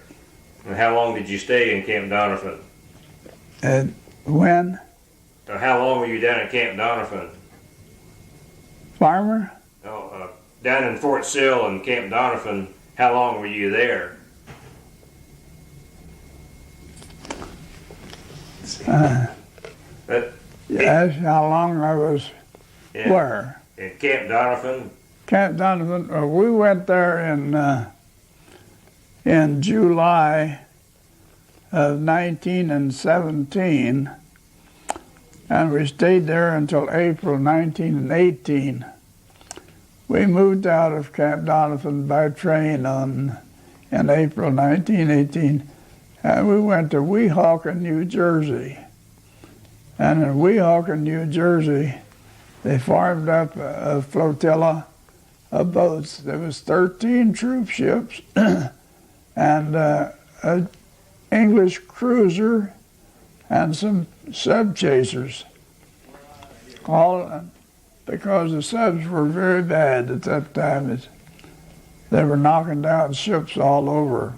And how long did you stay in Camp Donovan? When? How long were you down at Camp Donovan? Farmer? No, down in Fort Sill and Camp Donovan, how long were you there? Yes, how long I was where? In Camp Donovan? Camp Donovan, we went there in July of 1917, and we stayed there until April 1918. We moved out of Camp Donovan by train in April 1918, and we went to Weehawken, New Jersey. And in Weehawken, New Jersey, they formed up a flotilla of boats. There was 13 troop ships and an English cruiser and some sub chasers. All because the subs were very bad at that time. They were knocking down ships all over.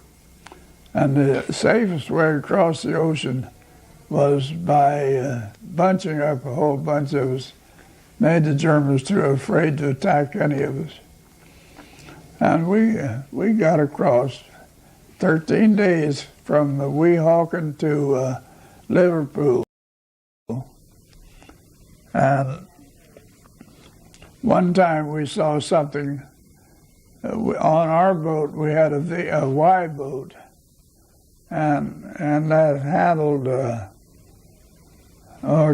And the safest way across the ocean was by bunching up a whole bunch of us made the Germans too afraid to attack any of us. And we got across 13 days from Weehawken to Liverpool. And one time we saw something. On our boat, we had a Y boat, and that handled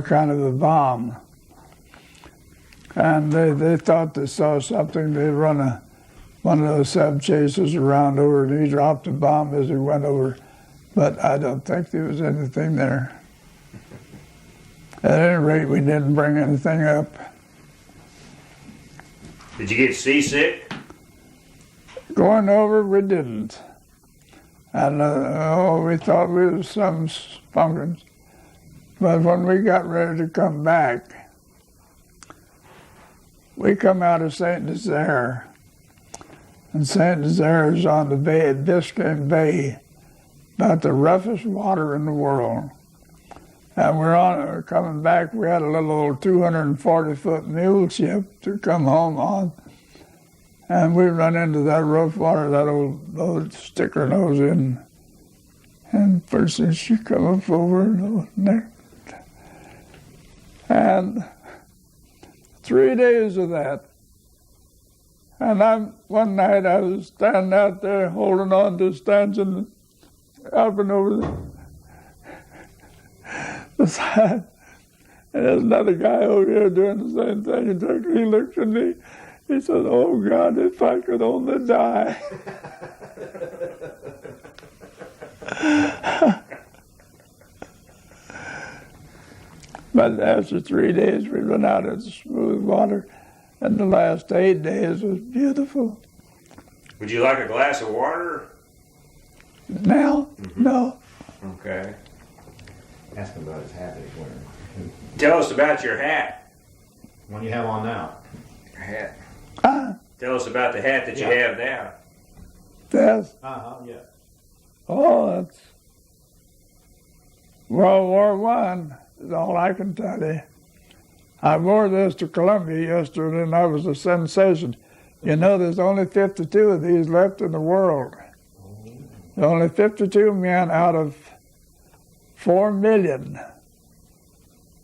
kind of a bomb. And they thought they saw something. They'd run one of those sub chasers around over, and he dropped a bomb as he went over. But I don't think there was anything there. At any rate, we didn't bring anything up. Did you get seasick? Going over, we didn't. And we thought we was some spunkins. But when we got ready to come back, we come out of St. Nazaire. And St. Nazaire is on the bay, Biscayne Bay, about the roughest water in the world. And we're coming back, we had a little old 240-foot mule ship to come home on. And we run into that rough water, that old sticker nose in. And first thing she come up over and and 3 days of that. And one night I was standing out there holding on to stanchion up and over the side. And there's another guy over here doing the same thing. And he looked at me. He said, "Oh, God, if I could only die." But after 3 days, we run out of smooth water, and the last 8 days was beautiful. Would you like a glass of water? Now? Mm-hmm. No. Okay. Ask him about his hat that he's wearing. Tell us about your hat. One you have on now. Your hat. Ah, Tell us about the hat that you Yeah. have now. that's, Yeah. that's World War I, is all I can tell you. I wore this to Columbia yesterday, and I was a sensation. You know, there's only 52 of these left in the world. There's only 52 men out of 4 million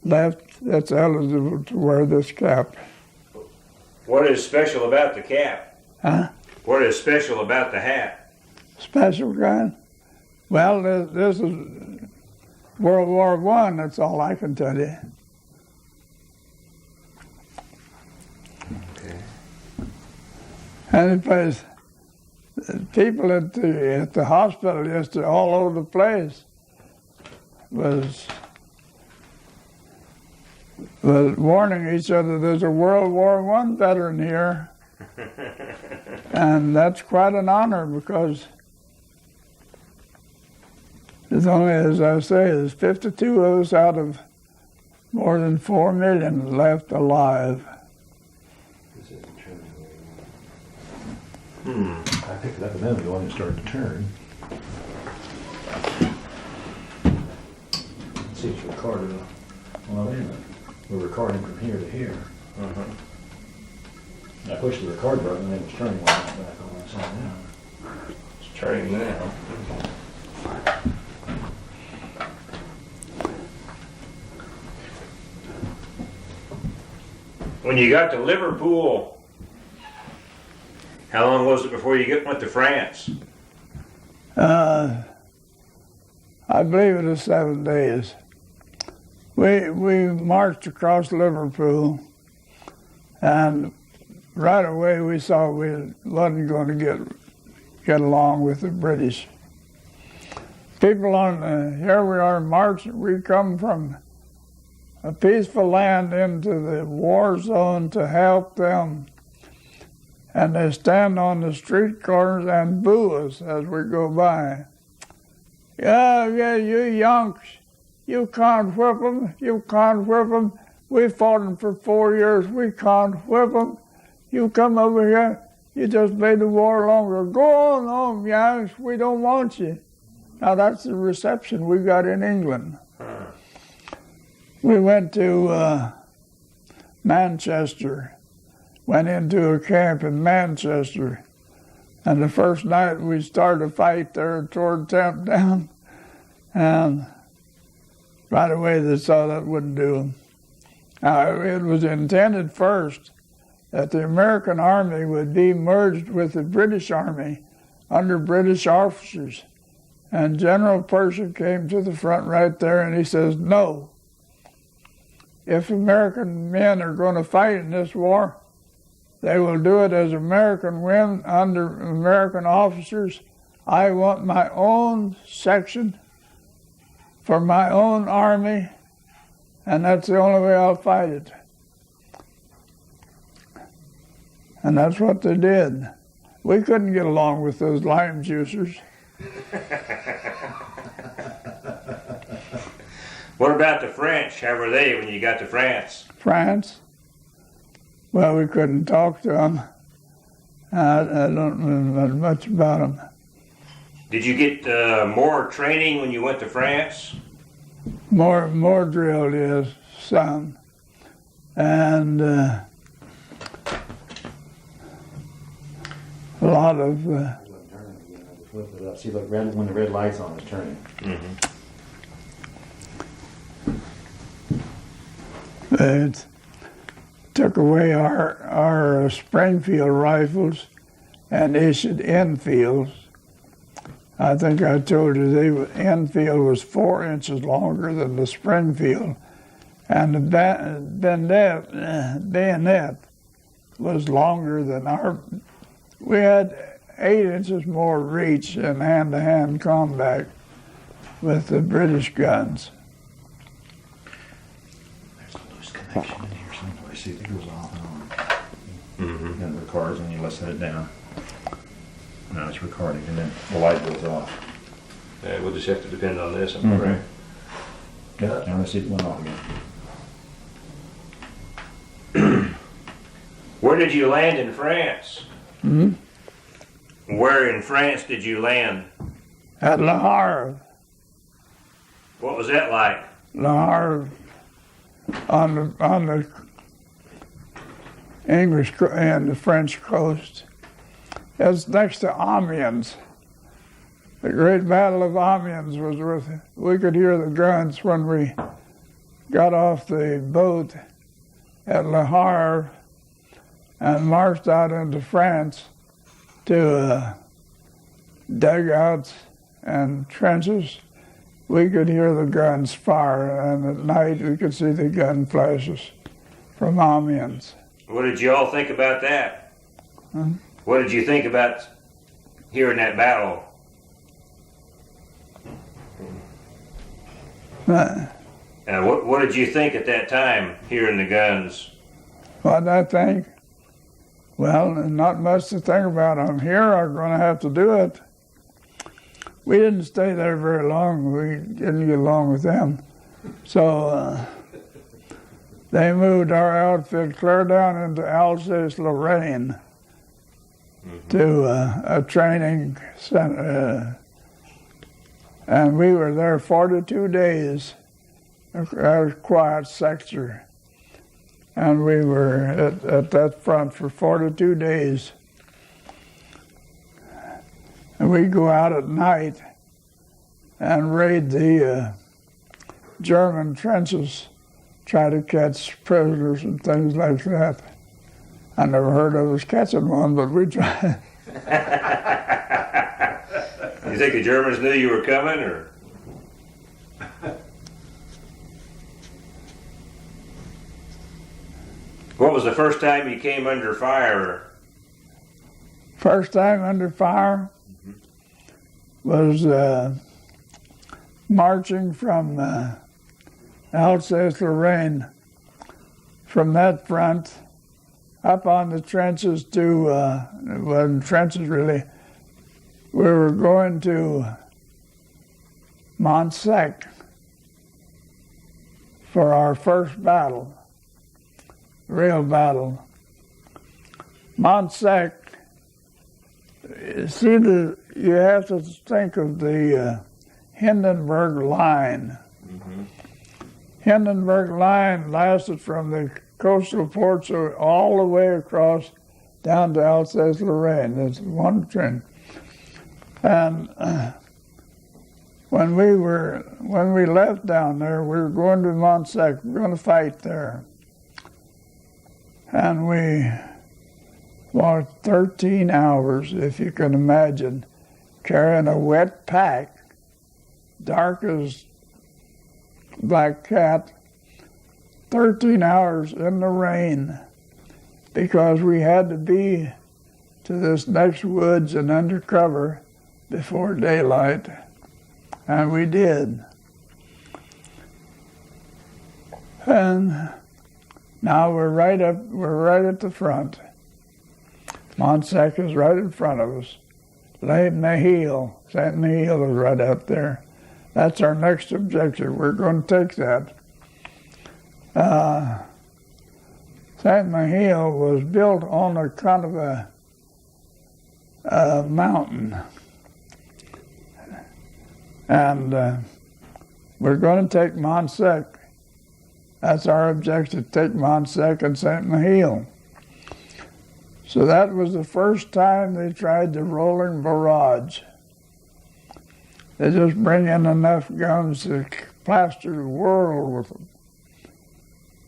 left that's eligible to wear this cap. What is special about the cap? Huh? What is special about the hat? Special kind? Well, this is World War I, that's all I can tell you. Okay. Any place, people at the hospital yesterday, all over the place, was warning each other there's a World War I veteran here. And that's quite an honor because there's only, as I say, there's 52 of us out of more than 4 million left alive. This isn't turning. I picked it up a minute ago and it started to turn. Let's see, it's recorded. Well, wait a minute. We're recording from here to here. I pushed the record button and it was turning when I went back on the side now. It's turning now. When you got to Liverpool, how long was it before you went to France? I believe it was 7 days. We marched across Liverpool, and right away we saw we wasn't going to get along with the British. People here we are marching, we come from a peaceful land into the war zone to help them. And they stand on the street corners and boo us as we go by. Yeah, you Yanks, you can't whip them, you can't whip them. We fought them for 4 years, we can't whip them. You come over here, you just made the war longer. Go on home, Yanks, we don't want you. Now that's the reception we got in England. We went to Manchester. Went into a camp in Manchester. And the first night we started a fight there toward Down, and right away they saw that wouldn't do them. Now, it was intended first that the American Army would be merged with the British Army under British officers. And General Pershing came to the front right there and he says, no, if American men are going to fight in this war, they will do it as American men under American officers. I want my own section for my own army, and that's the only way I'll fight it. And that's what they did. We couldn't get along with those lime juicers. What about the French? How were they when you got to France? France? Well, we couldn't talk to them. I don't know much about them. Did you get more training when you went to France? More drill, yes, some. And a lot of... Flip it up. See, look, when the red light's on, it's turning. It took away our Springfield rifles and issued Enfields. I think I told you the Enfield was 4 inches longer than the Springfield, and the bayonet was longer than our. We had 8 inches more reach in hand-to-hand combat with the British guns. There's a loose connection in here somewhere. See, it goes off and on. And it records when you let set it down. Now it's recording, and then the light goes off. We'll just have to depend on this, I'm afraid. Yeah, now let's see it went off again. Where did you land in France? Where in France did you land? At Le Havre. What was that like? Le Havre on the English and the French coast. It's next to Amiens. The Great Battle of Amiens was with it. We could hear the guns when we got off the boat at Le Havre and marched out into France to dugouts and trenches. We could hear the guns fire, and at night we could see the gun flashes from Amiens. What did you all think about that? What did you think about hearing that battle? What did you think at that time, hearing the guns? What did I think? Well, not much to think about. I'm here, I'm going to have to do it. We didn't stay there very long. We didn't get along with them. So they moved our outfit clear down into Alsace-Lorraine to a training center. And we were there 42 days, a quiet sector. And we were at that front for 42 days. And we'd go out at night and raid the German trenches, try to catch prisoners and things like that. I never heard of us catching one, but we tried. You think the Germans knew you were coming, or? What was the first time you came under fire? First time under fire was marching from Alsace-Lorraine, from that front up on the trenches to, it wasn't trenches really, we were going to Montsec for our first battle, real battle. Montsec, you have to think of the Hindenburg Line. Hindenburg Line lasted from the coastal ports are all the way across down to Alsace-Lorraine. There's one train. And when we left down there, we were going to Montsac. We were going to fight there. And we walked 13 hours, if you can imagine, carrying a wet pack, dark as black cat, 13 hours in the rain, because we had to be to this next woods and under cover before daylight, and we did. And now we're right at the front. Montsac is right in front of us. St. Mihiel is right out there. That's our next objective. We're going to take that. St. Mihiel was built on a kind of a mountain. And we're going to take Montsac. That's our objective, take Montsac and St. Mihiel. So that was the first time they tried the rolling barrage. They just bring in enough guns to plaster the world with them.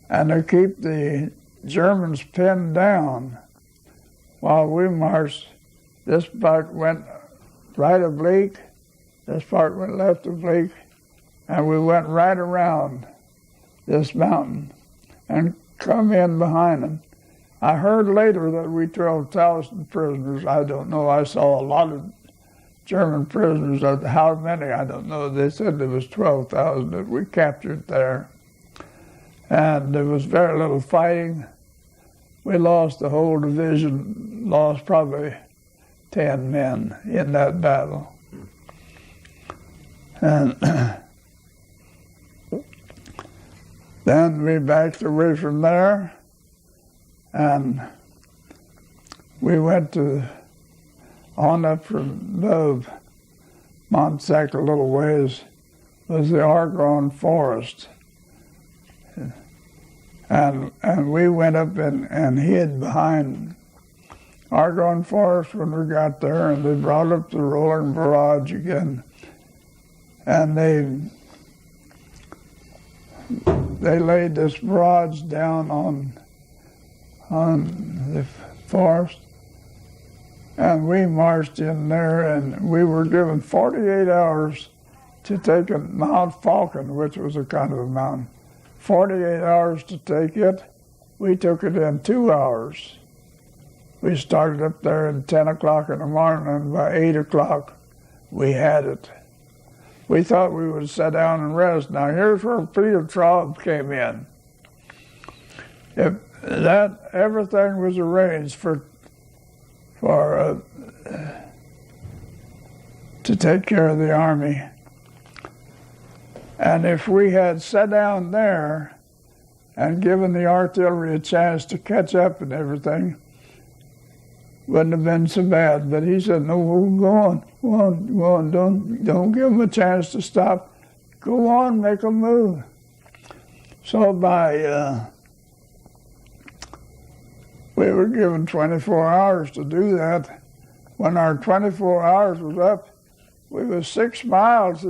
And to keep the Germans pinned down while we marched. This part went right oblique, this part went left oblique, and we went right around this mountain and come in behind them. I heard later that we 12,000 prisoners. I don't know. I saw a lot of German prisoners. How many, I don't know. They said there was 12,000 that we captured there. And there was very little fighting. We lost the whole division, lost probably 10 men in that battle. And then we backed away from there, and we went on up from above Montsac a little ways was the Argonne Forest. And we went up and hid behind Argonne Forest when we got there, and they brought up the rolling barrage again. And they laid this barrage down on the forest, and we marched in there, and we were given 48 hours to take Mount Falcon, which was a kind of a mountain. 48 hours to take it. We took it in 2 hours. We started up there at 10 o'clock in the morning, and by 8 o'clock we had it. We thought we would sit down and rest. Now here's where Peter Traub came in. If that everything was arranged to take care of the army. And if we had sat down there and given the artillery a chance to catch up and everything, wouldn't have been so bad. But he said, no, go on, don't give them a chance to stop. Go on, make them move. So we were given 24 hours to do that. When our 24 hours was up, we were 6 miles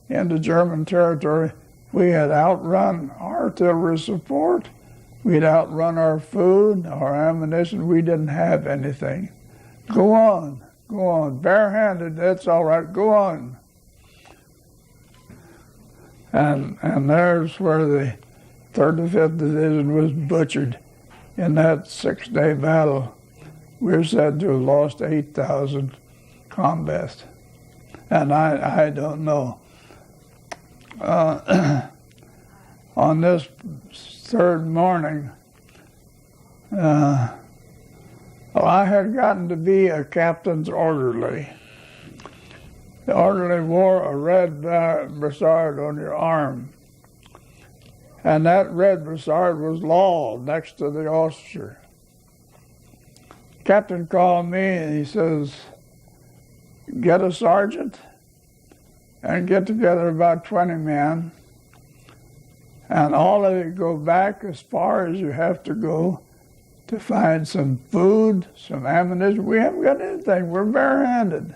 into German territory. We had outrun artillery support. We'd outrun our food, our ammunition. We didn't have anything. Go on, barehanded, that's all right, go on. And there's where the 35th Division was butchered in that 6-day battle. We're said to have lost 8,000 combat. And I don't know. On this third morning, I had gotten to be a captain's orderly. The orderly wore a red brassard on your arm. And that red brassard was law next to the officer. Captain called me and he says, get a sergeant and get together about 20 men And all of it go back as far as you have to go to find some food, some ammunition. We haven't got anything. We're barehanded.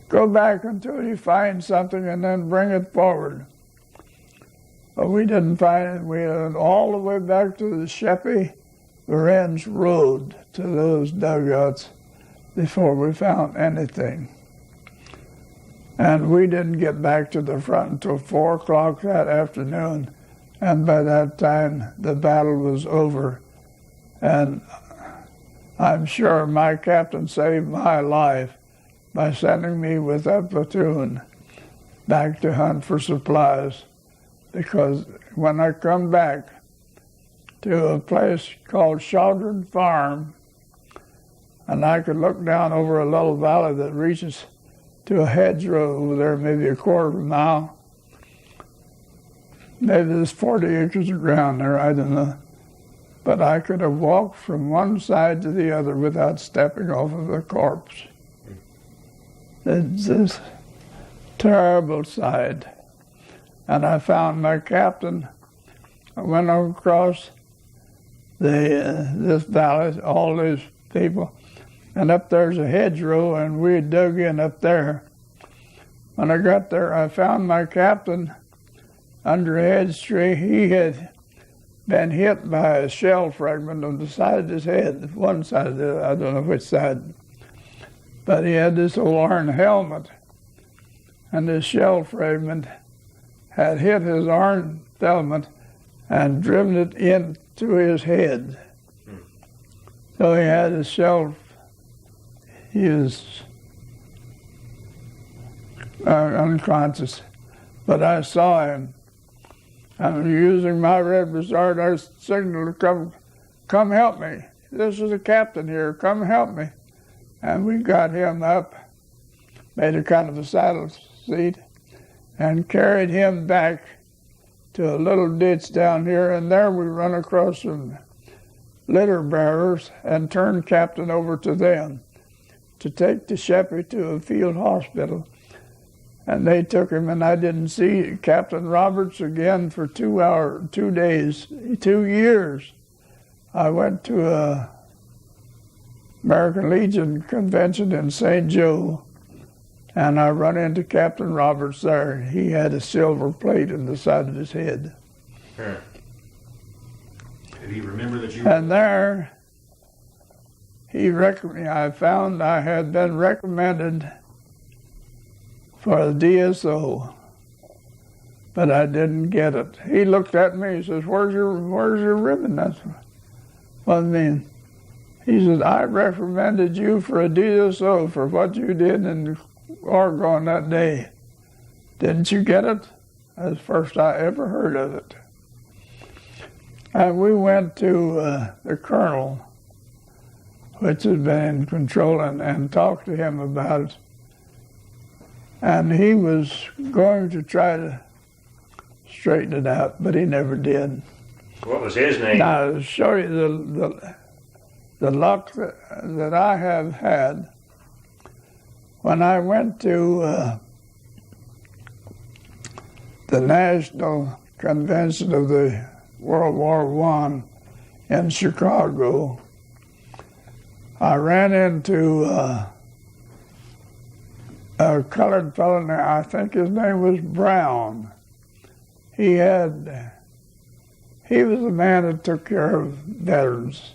Go back until you find something and then bring it forward. But we didn't find it. We went all the way back to the Sheppey Lorenz Road to those dugouts before we found anything. And we didn't get back to the front until 4 o'clock that afternoon. And by that time, the battle was over. And I'm sure my captain saved my life by sending me with that platoon back to hunt for supplies. Because when I come back to a place called Sheltered Farm, and I could look down over a little valley that reaches to a hedgerow over there, maybe a quarter of a mile. Maybe there's 40 acres of ground there, I don't know. But I could have walked from one side to the other without stepping off of a corpse. It's this terrible sight. And I found my captain. I went across this valley, all these people, and up there's a hedgerow, and we dug in up there. When I got there, I found my captain under a hedge tree. He had been hit by a shell fragment on the side of his head, one side of it, I don't know which side. But he had this old iron helmet, and this shell fragment had hit his iron helmet and driven it into his head. So he had his shell, he was unconscious. But I saw him. And using my red bizarre, I signaled to come help me. This is the captain here, come help me. And we got him up, made a kind of a saddle seat, and carried him back to a little ditch down here, and there we run across some litter bearers and turned captain over to them to take the Sheppey to a field hospital. And they took him, and I didn't see Captain Roberts again for 2 days, 2 years. I went to a American Legion convention in St. Joe, and I run into Captain Roberts there. He had a silver plate in the side of his head. Sure. Did he remember that you? And there, I found I had been recommended for the DSO, but I didn't get it. He looked at me, he says, where's your ribbon? That's what I mean. He said, I recommended you for a DSO for what you did in Oregon that day. Didn't you get it? That's the first I ever heard of it. And we went to the colonel, which had been in control, and talked to him about it. And he was going to try to straighten it out, but he never did. What was his name? Now, to show you the luck that I have had, when I went to the National Convention of the World War I in Chicago, I ran into a colored fellow now, I think his name was Brown. He was the man that took care of veterans.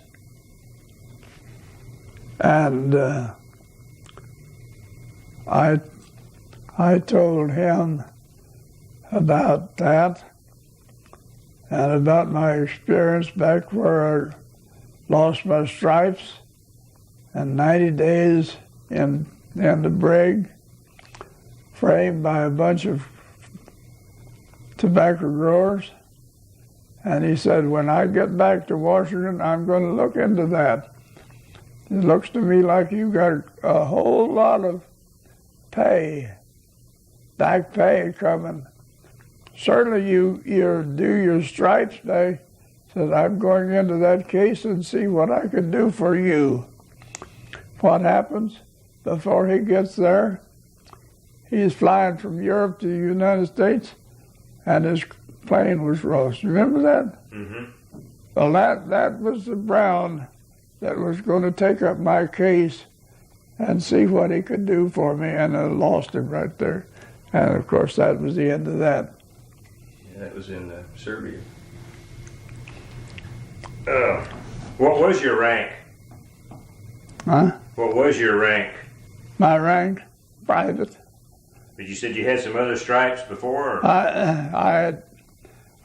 And I told him about that and about my experience back where I lost my stripes and 90 days in the brig, framed by a bunch of tobacco growers. And he said, when I get back to Washington, I'm going to look into that. It looks to me like you got a whole lot of back pay coming. Certainly you do your stripes day. Said, I'm going into that case and see what I can do for you. What happens before he gets there? He's flying from Europe to the United States, and his plane was roast. Remember that? Mm-hmm. Well, that was the Brown that was going to take up my case and see what he could do for me, and I lost him right there. And of course, that was the end of that. Yeah, that was in Serbia. What was your rank? Huh? What was your rank? My rank, private. But you said you had some other stripes before? Or?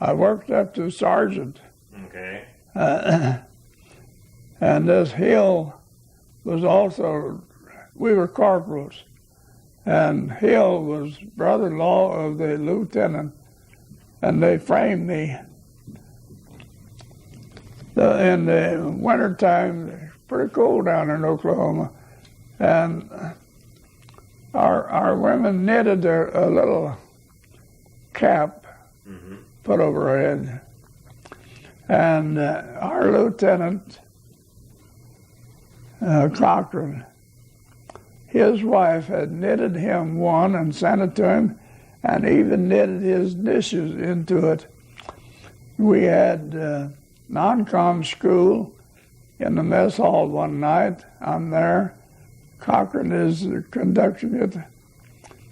I worked up to sergeant. Okay. And this Hill was also, we were corporals, and Hill was brother-in-law of the lieutenant, and they framed me. In the wintertime, it's pretty cold down in Oklahoma, and our women knitted a little cap, put over her head. And our lieutenant, Cochran, his wife had knitted him one and sent it to him, and even knitted his dishes into it. We had non-com school in the mess hall one night. I'm there. Cochran is conducting it.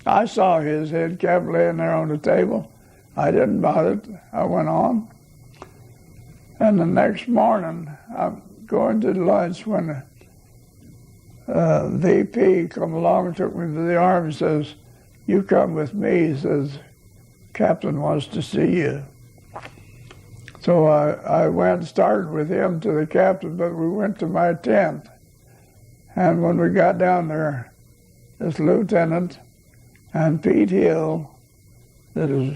I saw his head cap laying there on the table. I didn't bother it. I went on. And the next morning, I'm going to lunch when VP come along and took me to the army and says, "You come with me," he says, "Captain wants to see you." So I went and started with him to the captain, but we went to my tent. And when we got down there, this lieutenant and Pete Hill, that was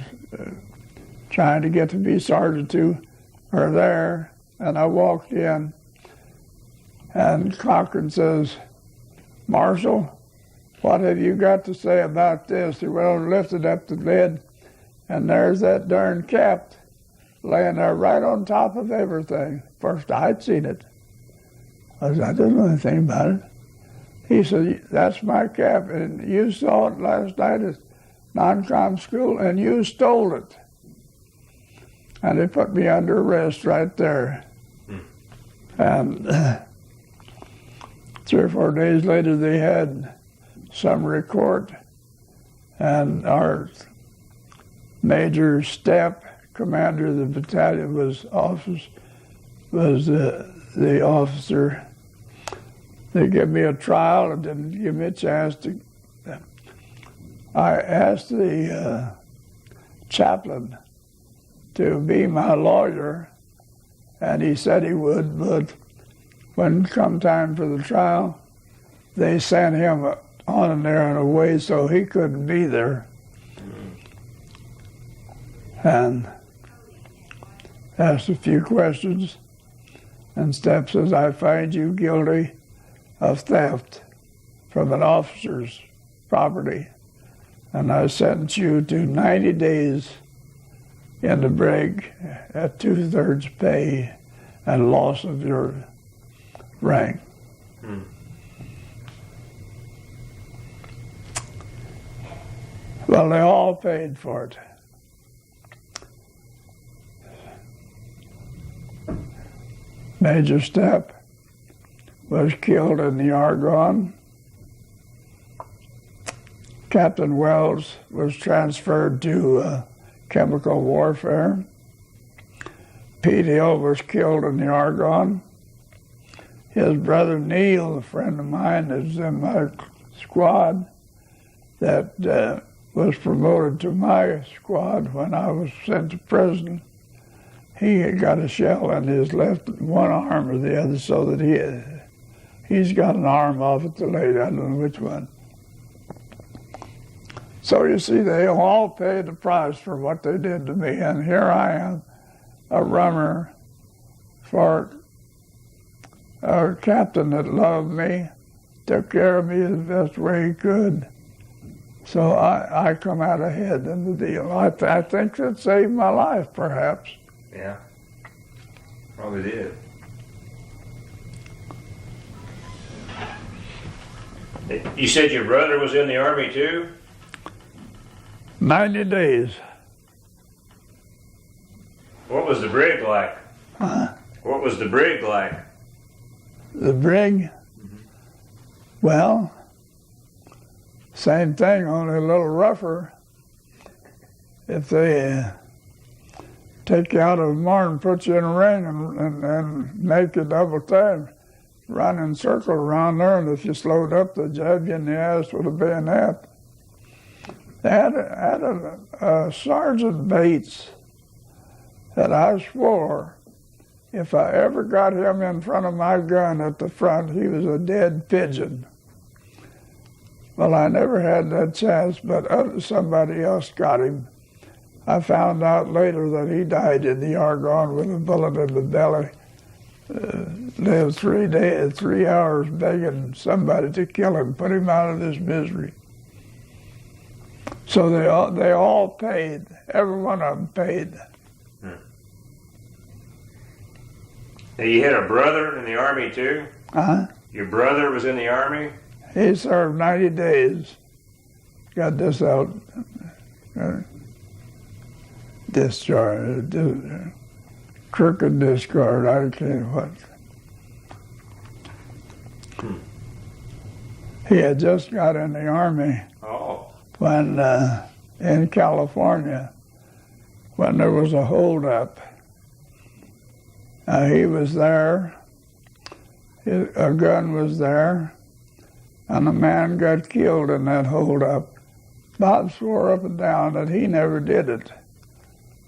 trying to get to be sergeant too, are there, and I walked in, and Cochran says, "Marshal, what have you got to say about this?" He well lifted up the lid, and there's that darn cap laying there right on top of everything. First I'd seen it. I didn't know anything about it. He said, "That's my cap, and you saw it last night at non-com school, and you stole it." And they put me under arrest right there. And 3 or 4 days later, they had summary court, and our Major Stepp, commander of the battalion, was the officer. They gave me a trial and didn't give me a chance to. I asked the chaplain to be my lawyer, and he said he would, but when come time for the trial, they sent him on there and away, so he couldn't be there. And asked a few questions, and Stepp says, "I find you guilty of theft from an officer's property, and I sentence you to 90 days in the brig at 2/3 pay and loss of your rank." Well, they all paid for it. Major Stepp was killed in the Argonne. Captain Wells was transferred to chemical warfare. Pete Hill was killed in the Argonne. His brother Neil, a friend of mine, is in my squad that was promoted to my squad when I was sent to prison. He had got a shell in his left one arm or the other, so that he's got an arm off at the leg. I don't know which one. So you see, they all paid the price for what they did to me, and here I am, a runner for a captain that loved me, took care of me the best way he could. So I come out ahead in the deal. I think that saved my life, perhaps. Yeah, probably did. You said your brother was in the Army too? 90 days. was the brig like? What was the brig like? The brig? Well, same thing, only a little rougher. If they take you out of the barn and put you in a ring and make you double time, run in circle around there, and if you slowed up, they'd jab you in the ass with a bayonet. They had a Sergeant Bates that I swore if I ever got him in front of my gun at the front, he was a dead pigeon. Well, I never had that chance, but somebody else got him. I found out later that he died in the Argonne with a bullet in the belly. Lived 3 hours begging somebody to kill him, put him out of his misery. So they all paid. Every one of them paid. Now, you had a brother in the Army too? Your brother was in the Army? He served 90 days. Got this out. Discharge. Crooked discard. I can't what. He had just got in the Army. Oh. When in California, when there was a holdup. He was there, a gun was there, and a man got killed in that holdup. Bob swore up and down that he never did it.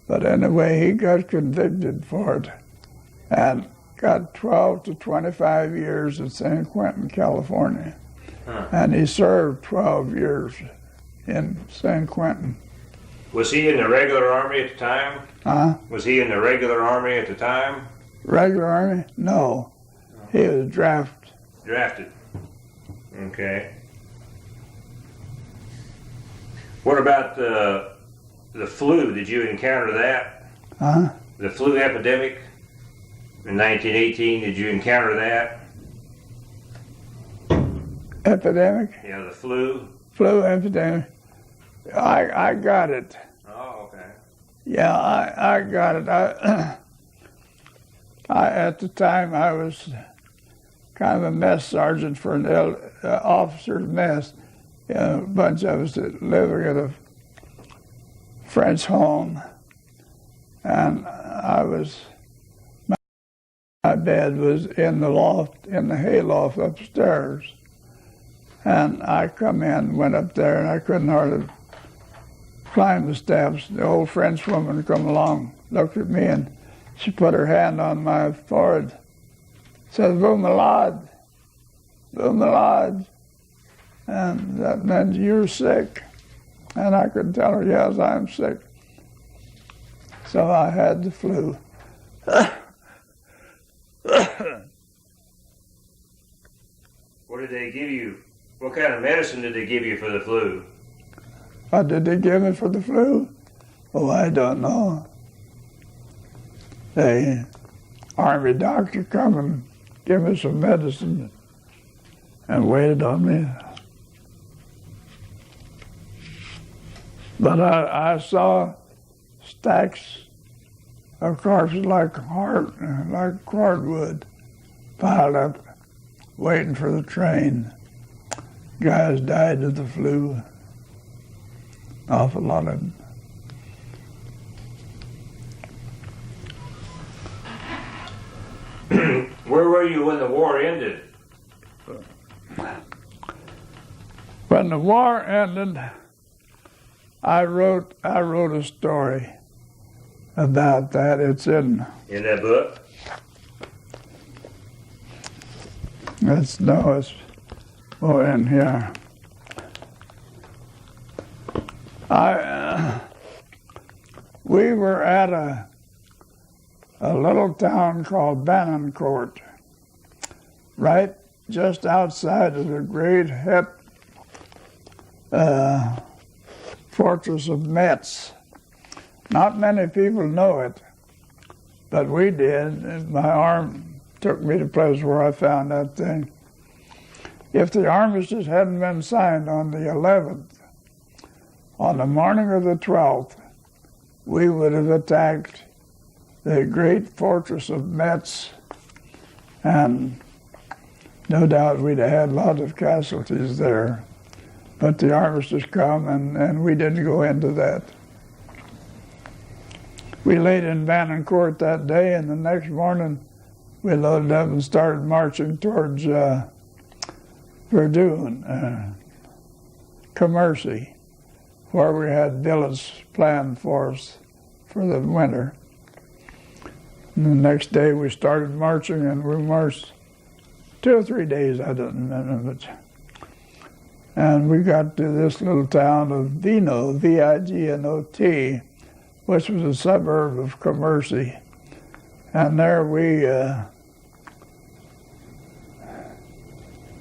But anyway, he got convicted for it and got 12 to 25 years in San Quentin, California. And he served 12 years in San Quentin. Was he in the regular Army at the time? Was he in the regular Army at the time? Regular Army? No. He was drafted. Drafted. Okay. What about the flu? Did you encounter that? The flu epidemic in 1918, did you encounter that? Epidemic? Yeah, the flu. Flu epidemic. I got it. Oh, okay. Yeah, I got it. At the time, I was kind of a mess sergeant for an officer's mess. A bunch of us living at a French home, and my bed was in the loft, in the hayloft upstairs. And I come in, went up there, and I couldn't hardly climb the steps. The old French woman come along, looked at me, and she put her hand on my forehead, said, "Vous malade, vous malade." And that meant, "You're sick." And I could tell her, "Yes, I'm sick." So I had the flu. What did they give you? What kind of medicine did they give you for the flu? What did they give me for the flu? Oh, I don't know. The Army doctor come and give me some medicine and waited on me. But I saw stacks of corpses like hardwood piled up, waiting for the train. Guys died of the flu. Awful lot of them. Where were you when the war ended? When the war ended, I wrote a story about that. It's in that book? it's in here. We were at a little town called Banancourt, right just outside of the great fortress of Metz. Not many people know it, but we did. My arm took me to the place where I found that thing. If the armistice hadn't been signed on the 11th, on the morning of the 12th, we would have attacked the great fortress of Metz, and no doubt we'd have had a lot of casualties there. But the armistice come, and we didn't go into that. We laid in Vanencourt that day, and the next morning we loaded up and started marching towards Verdun, Commercy, where we had billets planned for us for the winter. And the next day we started marching, and we marched 2 or 3 days, I don't remember. And we got to this little town of Vino, Vignot, which was a suburb of Commercy. And there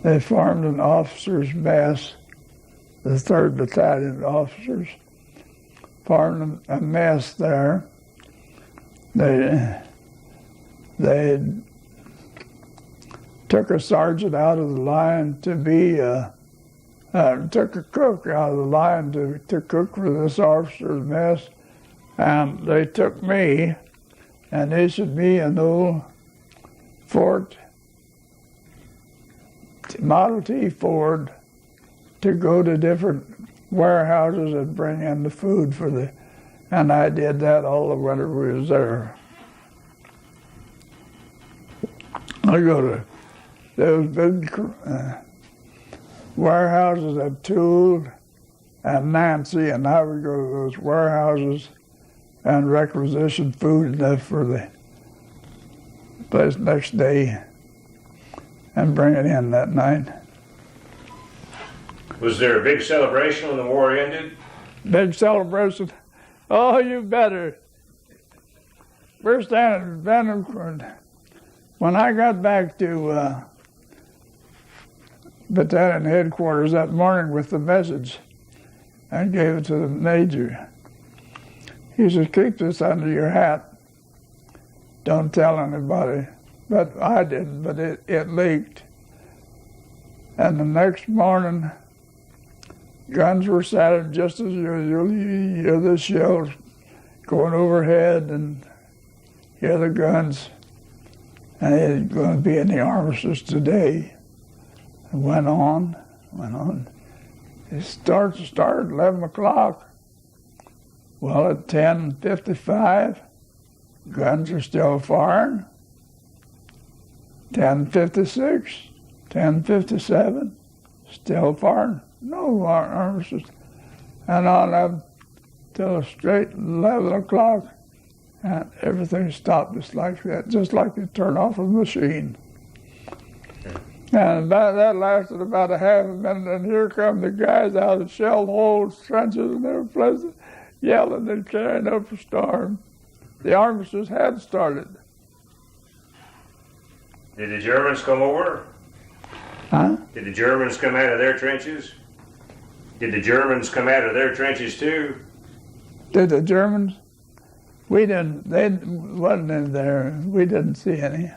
they formed an officers' mess. The 3rd Battalion officers formed a mess there. They took a sergeant out of the line to be, took a cook out of the line to cook for this officer's mess, and they took me and issued me an old Ford, Model T Ford, to go to different warehouses and bring in the food for the, and I did that all the winter we was there. I go to those big warehouses at Toul and Nancy, and I would go to those warehouses and requisition food enough for the place next day and bring it in that night. Was there a big celebration when the war ended? Big celebration? Oh, you better. We're standing in Vanencourt. When I got back to battalion headquarters that morning with the message, I gave it to the major. He said, keep this under your hat. Don't tell anybody. But I didn't, but it leaked. And the next morning, guns were sounded just as usual. You hear the shells going overhead and hear the guns. And it's going to be in the armistice today. It went on. It started 11 o'clock. Well, at 10:55, guns are still firing. 10:56, 10:57, still firing. No armistice. And on up till straight 11 o'clock, and everything stopped just like that, just like you turn off a machine. And that lasted about a half a minute, and here come the guys out of shell holes, trenches, and every place, yelling and carrying up a storm. The armistice had started. Did the Germans come over? Huh? Did the Germans come out of their trenches? Did the Germans come out of their trenches too? Did the Germans? We didn't, they wasn't in there. We didn't see any.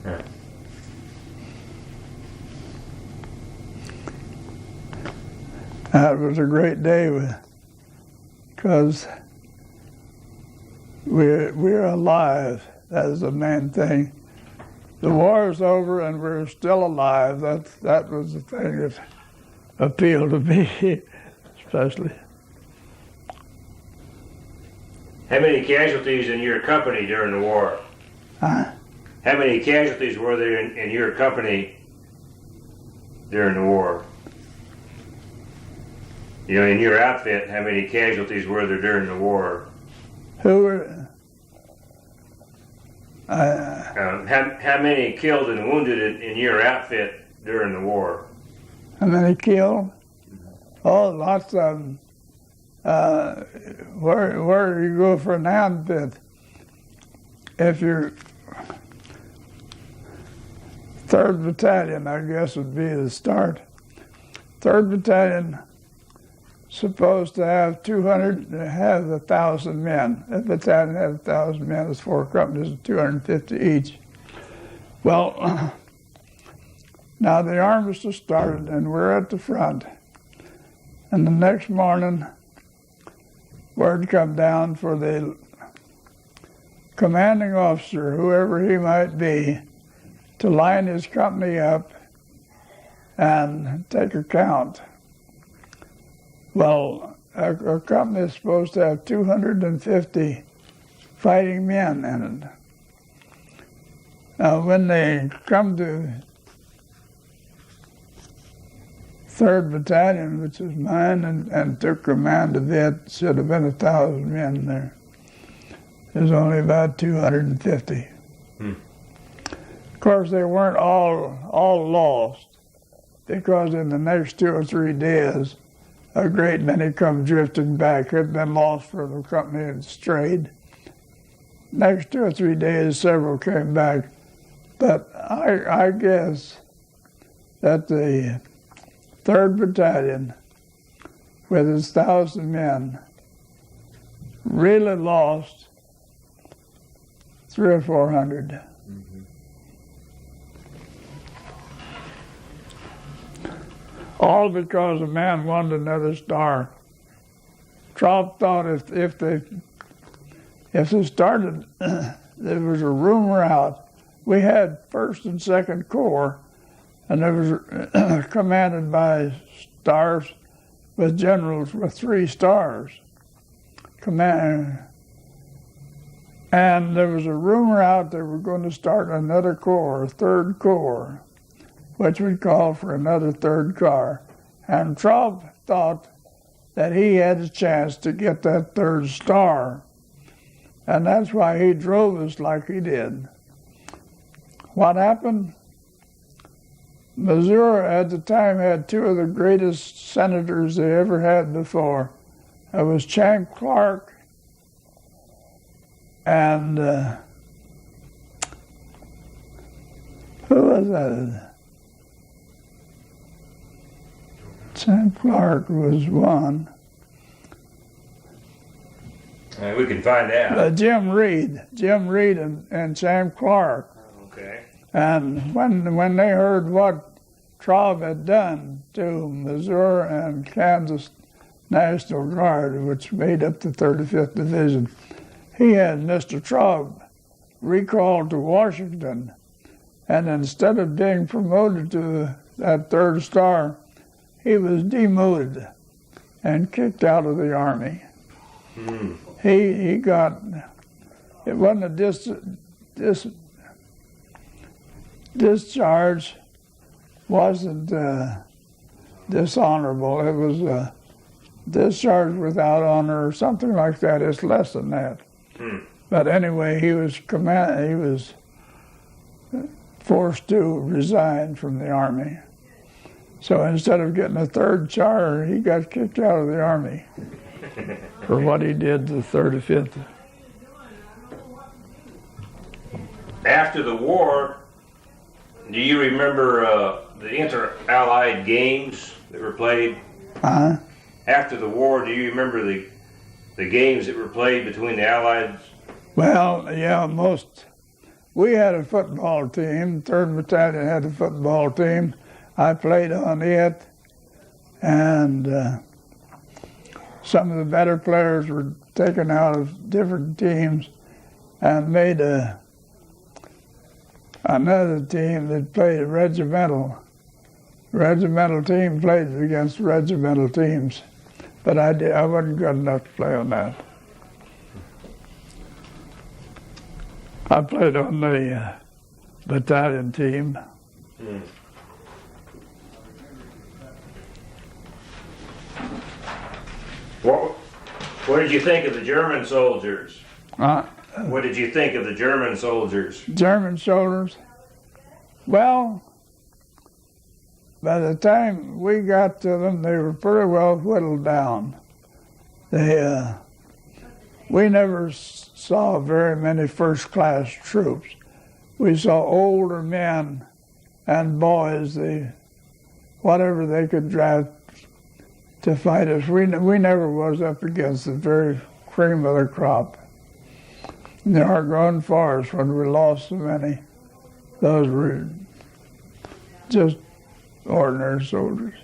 Yeah. That was a great day because we're alive. That is the main thing. The war is over and we're still alive. That was the thing that appealed to me, especially. How many casualties in your company during the war? Huh? How many casualties were there in your company during the war? You know, in your outfit, how many casualties were there during the war? Who were? How many killed and wounded in your outfit during the war? How many killed? Oh, lots of them. Where you go for an outfit, if you're 3rd Battalion, I guess would be the start. 3rd Battalion supposed to have 1,000 men. A battalion had 1,000 men. It's 4 companies of 250 each. Well, now the armistice started, and we're at the front. And the next morning, word come down for the commanding officer, whoever he might be, to line his company up and take a count. Well, a company is supposed to have 250 fighting men in it. Now, when they come to 3rd Battalion, which is mine, and took command of it, should have been 1,000 men there. There's only about 250. Of course, they weren't all lost, because in the next 2 or 3 days, a great many come drifting back. Had been lost for the company had strayed. Next 2 or 3 days, several came back. But I guess that the 3rd Battalion, with its 1,000 men, really lost 300 or 400. All because a man wanted another star. Tromp thought if they started, there was a rumor out. We had 1st and 2nd Corps, and it was commanded by stars with generals with 3 stars. And there was a rumor out they were going to start another corps, a 3rd Corps, which would call for another 3rd Corps. And Trump thought that he had a chance to get that 3rd star. And that's why he drove us like he did. What happened? Missouri at the time had 2 of the greatest senators they ever had before. It was Champ Clark and who was that? Champ Clark was one. We can find out. Jim Reed and Champ Clark. Okay. And when they heard what Traub had done to Missouri and Kansas National Guard, which made up the 35th Division, he had Mr. Traub recalled to Washington, and instead of being promoted to that 3rd star, he was demoted and kicked out of the Army. He got, it wasn't a discharge, wasn't dishonorable. It was a discharge without honor or something like that. It's less than that. But anyway, he was forced to resign from the Army. So instead of getting a 3rd star, he got kicked out of the Army for what he did to the 35th. After the war, do you remember the inter-allied games that were played? After the war, do you remember the games that were played between the Allies? Well, yeah, most. We had a football team. 3rd Battalion had a football team. I played on it, and some of the better players were taken out of different teams and made another team that played a regimental. Regimental team played against regimental teams, but I wasn't good enough to play on that. I played on the battalion team. What did you think of the German soldiers? What did you think of the German soldiers? German soldiers? Well, by the time we got to them, they were pretty well whittled down. We never saw very many first-class troops. We saw older men and boys, whatever they could draft to fight us. We never was up against the very cream of the crop. In the Argonne Forest, when we lost so many, those were just ordinary soldiers.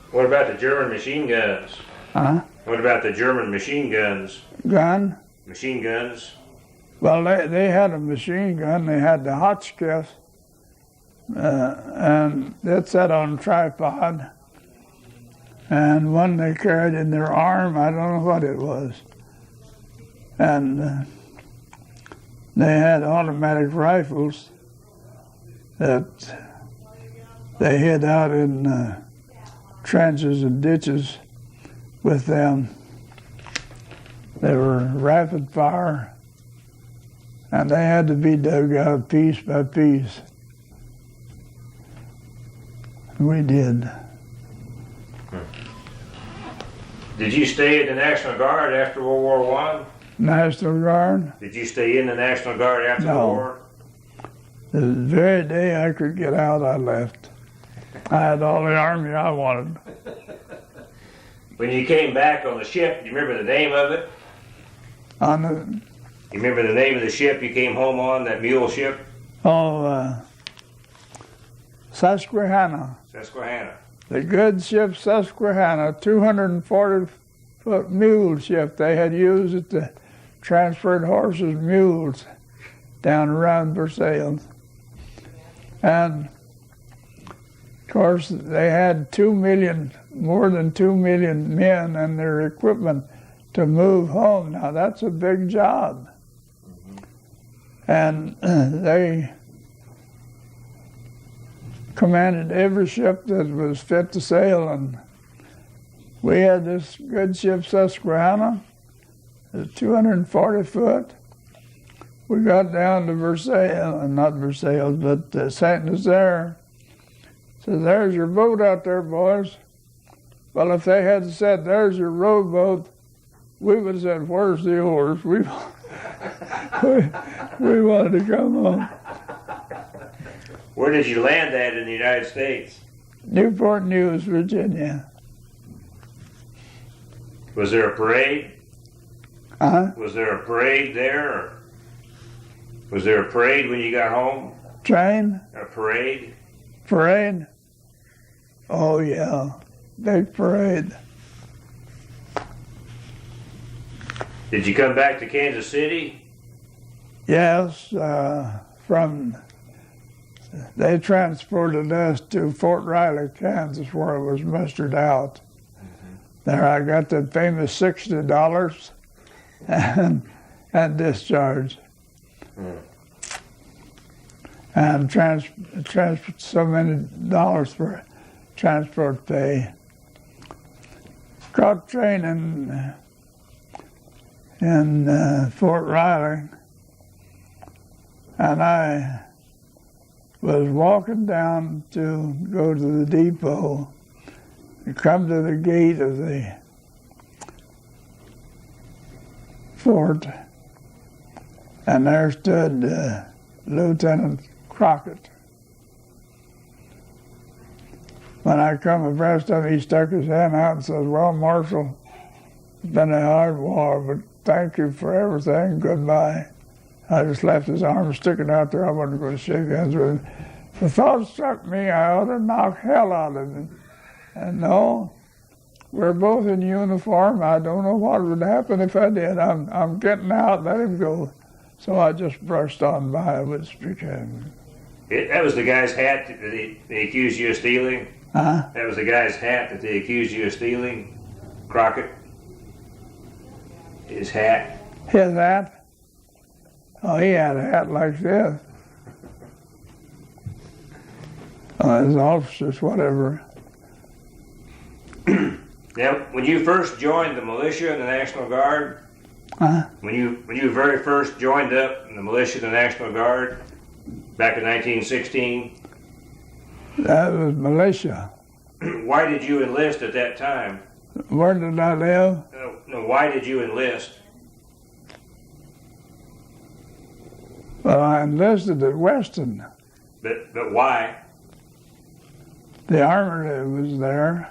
What about the German machine guns? Huh? What What about the German machine guns? Gun? Machine guns? Well, they had a machine gun. They had the Hotchkiss, and it sat on a tripod. And one they carried in their arm, I don't know what it was. And they had automatic rifles that they hid out in trenches and ditches with them. They were rapid fire, and they had to be dug out piece by piece. We did. Did you stay in the National Guard after World War I? National Guard? Did you stay in the National Guard after the No. war? The very day I could get out, I left. I had all the army I wanted. When you came back on the ship, do you remember the name of it? On the, You remember the name of the ship you came home on, that mule ship? Susquehanna. Susquehanna. The good ship Susquehanna, 240-foot mule ship they had used it to transport horses, mules down around Versailles. And of course they had more than 2 million men and their equipment to move home. Now that's a big job. And they commanded every ship that was fit to sail, and we had this good ship Susquehanna, 240 foot. We got down to Versailles, not Versailles, but Saint Nazaire. So there's your boat out there, boys. Well, if they had said, there's your rowboat, we would have said, where's the oars? We wanted to come home. Where did you land at in the United States? Newport News, Virginia. Was there a parade? Uh-huh. Was there a parade there? Or was there a parade when you got home? Train? A parade? Parade? Oh, yeah. Big parade. Did you come back to Kansas City? Yes, they transported us to Fort Riley, Kansas, where it was mustered out. There I got the famous $60 and discharged. And so many dollars for transport pay. Caught train in Fort Riley, and I was walking down to go to the depot and come to the gate of the fort, and there stood Lieutenant Crockett. When I come abreast of him, he stuck his hand out and says, well, Marshal, it's been a hard war, but thank you for everything. Goodbye. I just left his arm sticking out there. I wasn't going to shake hands with him. The thought struck me I ought to knock hell out of him. And no, we're both in uniform. I don't know what would happen if I did. I'm getting out. Let him go. So I just brushed on by with speak at him. That was the guy's hat that they accused you of stealing? Huh? That was the guy's hat that they accused you of stealing? Crockett? His hat? His hat? Oh, he had a hat like this. His officers, whatever. Now, when you first joined the militia and the National Guard, Huh? when you very first joined up in the militia and the National Guard back in 1916, That was militia. why did you enlist at that time? Where did I live? No, why did you enlist? Well, I enlisted at Weston. But why? The army was there.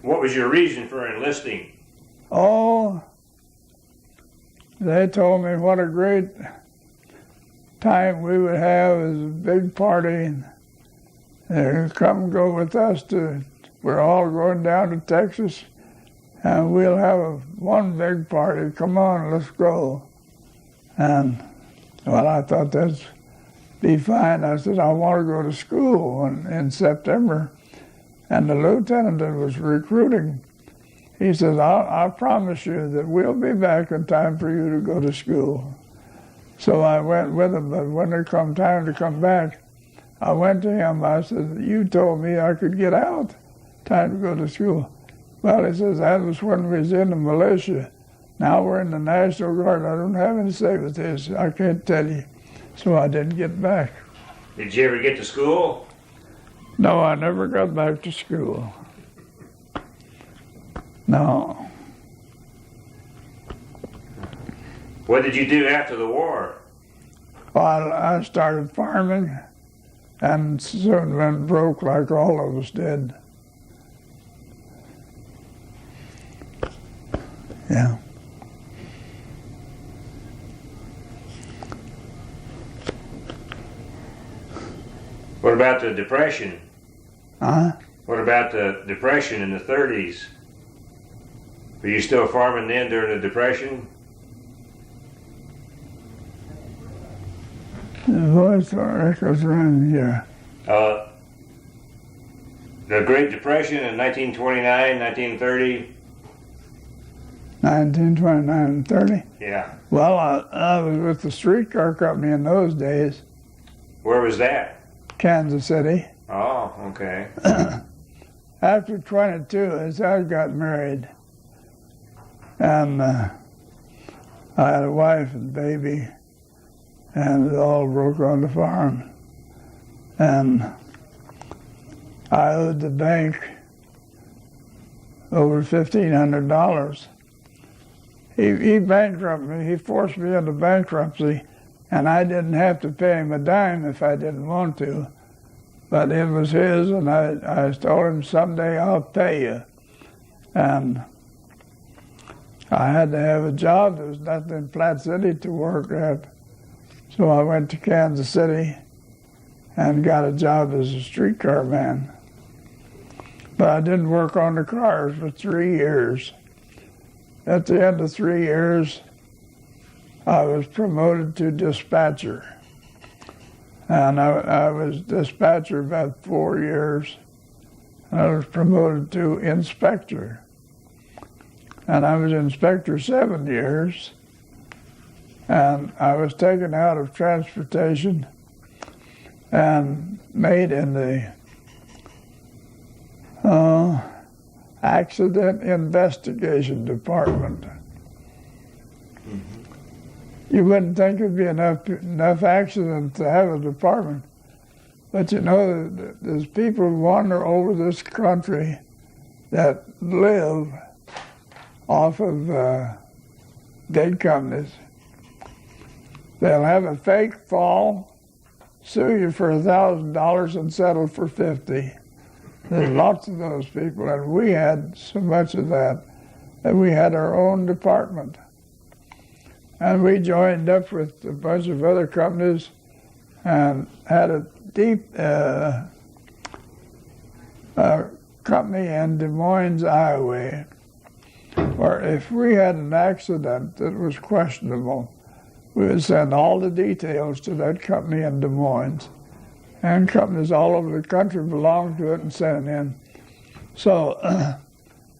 What was your reason for enlisting? Oh, they told me what a great time we would have as a big party. And come go with us we're all going down to Texas and we'll have one big party. Come on, let's go. And, well, I thought that'd be fine. I said, I want to go to school in September. And the lieutenant that was recruiting, he says, I promise you that we'll be back in time for you to go to school. So I went with him, but when it come time to come back, I went to him. I said, you told me I could get out, time to go to school. Well, he says, that was when we was in the militia. Now we're in the National Guard. I don't have any say with this. I can't tell you. So I didn't get back. Did you ever get to school? No, I never got back to school. No. What did you do after the war? Well, I started farming and soon went broke like all of us did. Yeah. What about the Depression? Huh? What about the Depression in the 30s? Were you still farming then during the Depression? The voice echoes around here. The Great Depression in 1929, 1930? 1929 and 30? Yeah. Well, I was with the streetcar company in those days, Where was that? Kansas City. Oh, okay. After 22, as I got married, and I had a wife and baby, and it all broke on the farm. And I owed the bank over $1,500. He bankrupted me. He forced me into bankruptcy, and I didn't have to pay him a dime if I didn't want to. But it was his, and I told him, someday I'll pay you. And I had to have a job. There was nothing in Platte City to work at. So I went to Kansas City and got a job as a streetcar man. But I didn't work on the cars for 3 years. At the end of 3 years, I was promoted to dispatcher. And I was dispatcher about 4 years. I was promoted to inspector. And I was inspector 7 years. And I was taken out of transportation and made in the accident investigation department. You wouldn't think it'd be enough accidents to have a department, but you know, there's people who wander over this country that live off of big companies. They'll have a fake fall, sue you for $1,000 and settle for $50. There's lots of those people, and we had so much of that we had our own department. And we joined up with a bunch of other companies and had a deep company in Des Moines, Iowa, where if we had an accident that was questionable, we would send all the details to that company in Des Moines. And companies all over the country belonged to it and sent it in. So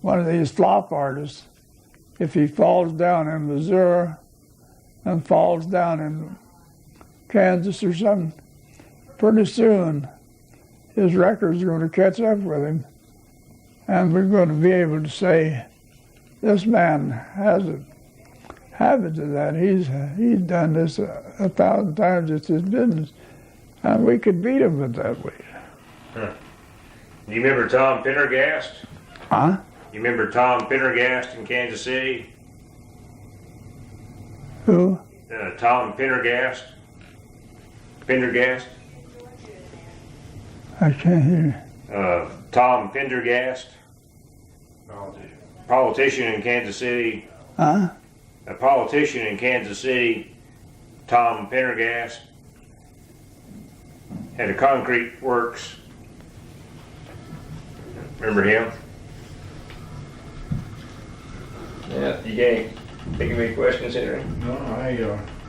one of these flop artists, if he falls down in Missouri and falls down in Kansas or something, pretty soon his records are going to catch up with him. And we're going to be able to say, this man has a habit of that. He's done this 1,000 times. It's his business. And we could beat him with that way. Huh. You remember Tom Pendergast? Huh? You remember Tom Pendergast in Kansas City? Who? Tom Pendergast? Pendergast? I can't hear. Tom Pendergast? Politician in Kansas City. Huh? A politician in Kansas City, Tom Pendergast, had a concrete works. Remember him? Yeah, you can't think of any questions, Henry? No,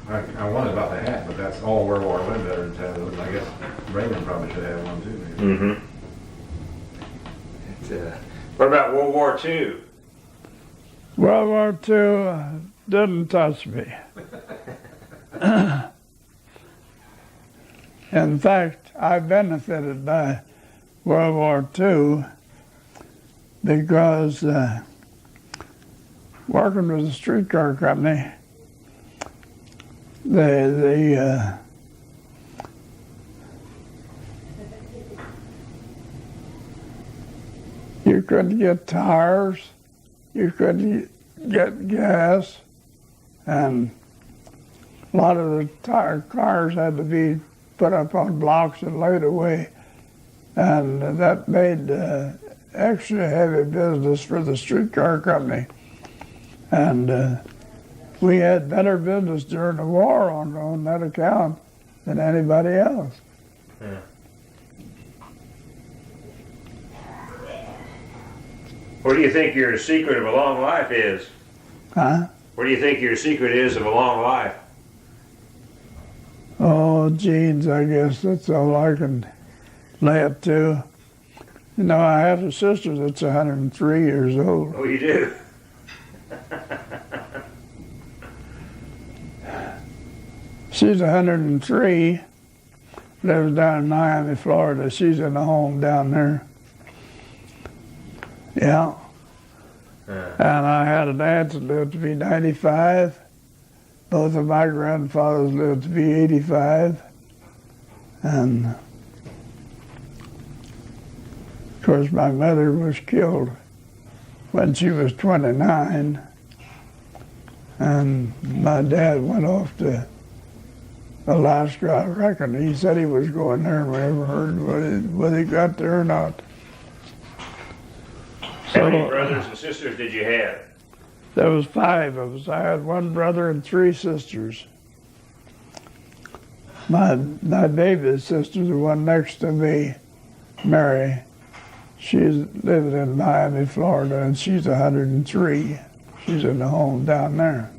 I wondered about the hat, but that's all World War I veterans have those. I guess Raymond probably should have one too. Maybe. Mm-hmm. What about World War II? World War II didn't touch me. In fact, I benefited by World War II because working with the streetcar company, you couldn't get tires, you couldn't get gas, and a lot of the cars had to be put up on blocks and laid away, and that made extra heavy business for the streetcar company. And we had better business during the war on that account than anybody else. Yeah. What do you think your secret of a long life is? Huh? What do you think your secret is of a long life? Oh, genes, I guess that's all I can lay up to. You know, I have a sister that's 103 years old. Oh, you do? She's 103, lives down in Miami, Florida. She's in a home down there. Yeah. And I had an aunt that lived to be 95. Both of my grandfathers lived to be 85. And of course, my mother was killed when she was 29. And my dad went off to Alaska, I reckon. He said he was going there, and we never heard whether he got there or not. How many brothers and sisters did you have? There was 5 of us. I had 1 brother and 3 sisters. My baby sister, the one next to me, Mary, she's living in Miami, Florida, and she's 103. She's in the home down there.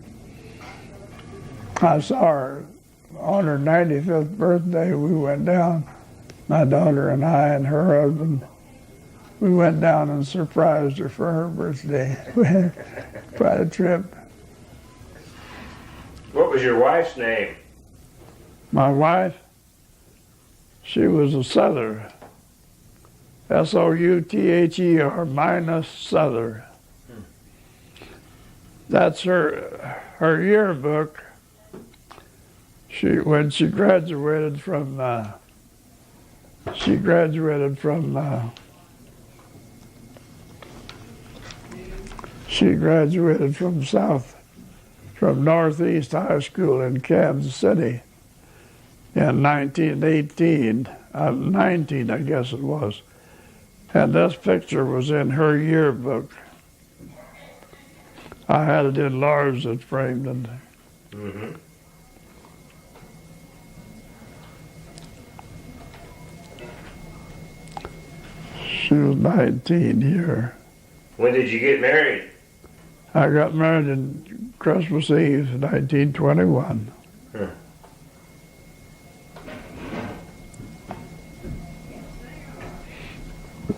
I saw her on her 95th birthday. We went down, my daughter and I and her husband. We went down and surprised her for her birthday. We had quite a trip. What was your wife's name? My wife, she was a Souther. S-O-U-T-H-E-R minus Souther. That's her yearbook. When she graduated from Northeast High School in Kansas City in 1918, 19 I guess it was. And this picture was in her yearbook. I had it enlarged and framed in there. Mm-hmm. She was 19 here. When did you get married? I got married on Christmas Eve, 1921. Huh.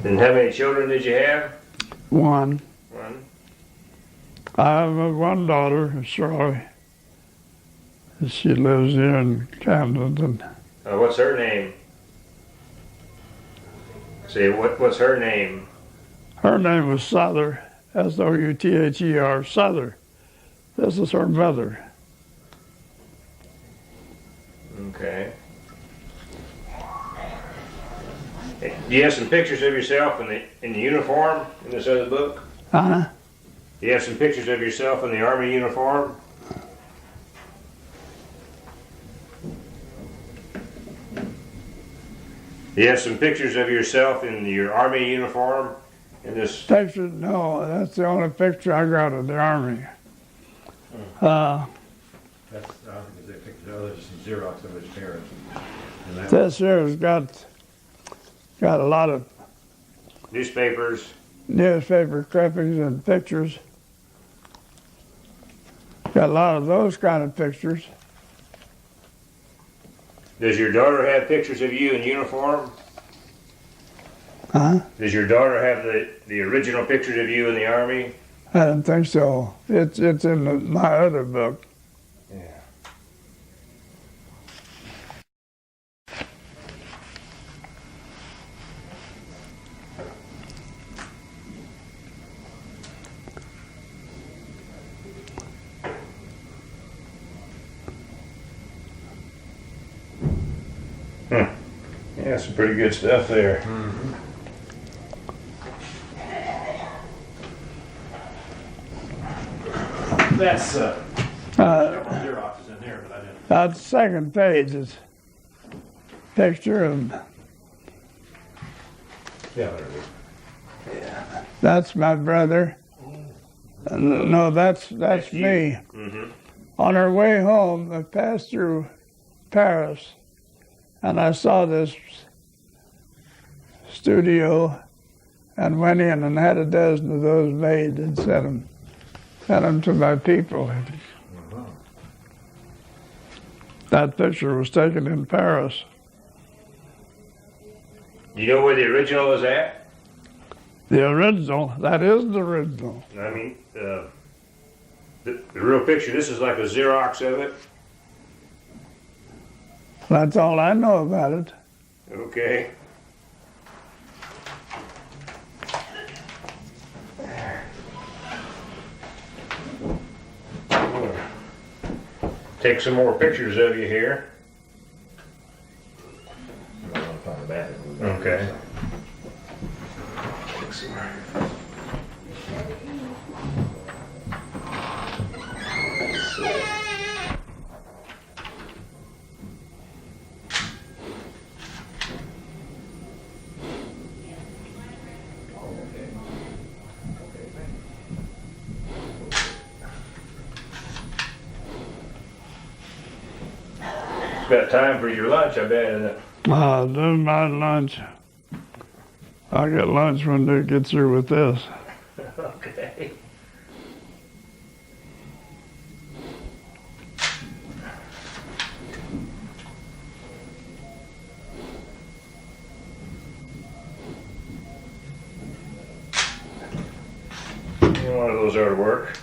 And how many children did you have? 1. One. I have 1 daughter, Shirley. She lives here in Camden. What's her name? Say, what's her name? Her name was Souther, S-O-U-T-H-E-R, Souther. This is her mother. Okay. Do you have some pictures of yourself in the uniform in this other book? Huh? Do you have some pictures of yourself in the Army uniform? Do you have some pictures of yourself in your Army uniform in this? Picture? No, that's the only picture I got of the Army. That's, I think it's a picture, there's some Xerox of his parents. This here has got a lot of Newspapers. newspaper clippings and pictures. Got a lot of those kind of pictures. Does your daughter have pictures of you in uniform? Huh? Does your daughter have the original pictures of you in the Army? I don't think so. It's in my other book. Yeah. Yeah, some pretty good stuff there. That's Xerox is in there, but I didn't. That second page is picture of, Yeah, there it is. that's my brother. No, that's me. Mm-hmm. On our way home, I passed through Paris, and I saw this studio and went in and had a dozen of those made and sent them to my people. That picture was taken in Paris. You know where the original is at? The original, that is the original. I mean, the real picture, this is like a Xerox of it? That's all I know about it. Okay. Take some more pictures of you here. Okay. Take some more. It's about time for your lunch, I bet, isn't it? Do my lunch. I'll get lunch when they get through with this. Okay. One of those ought to work.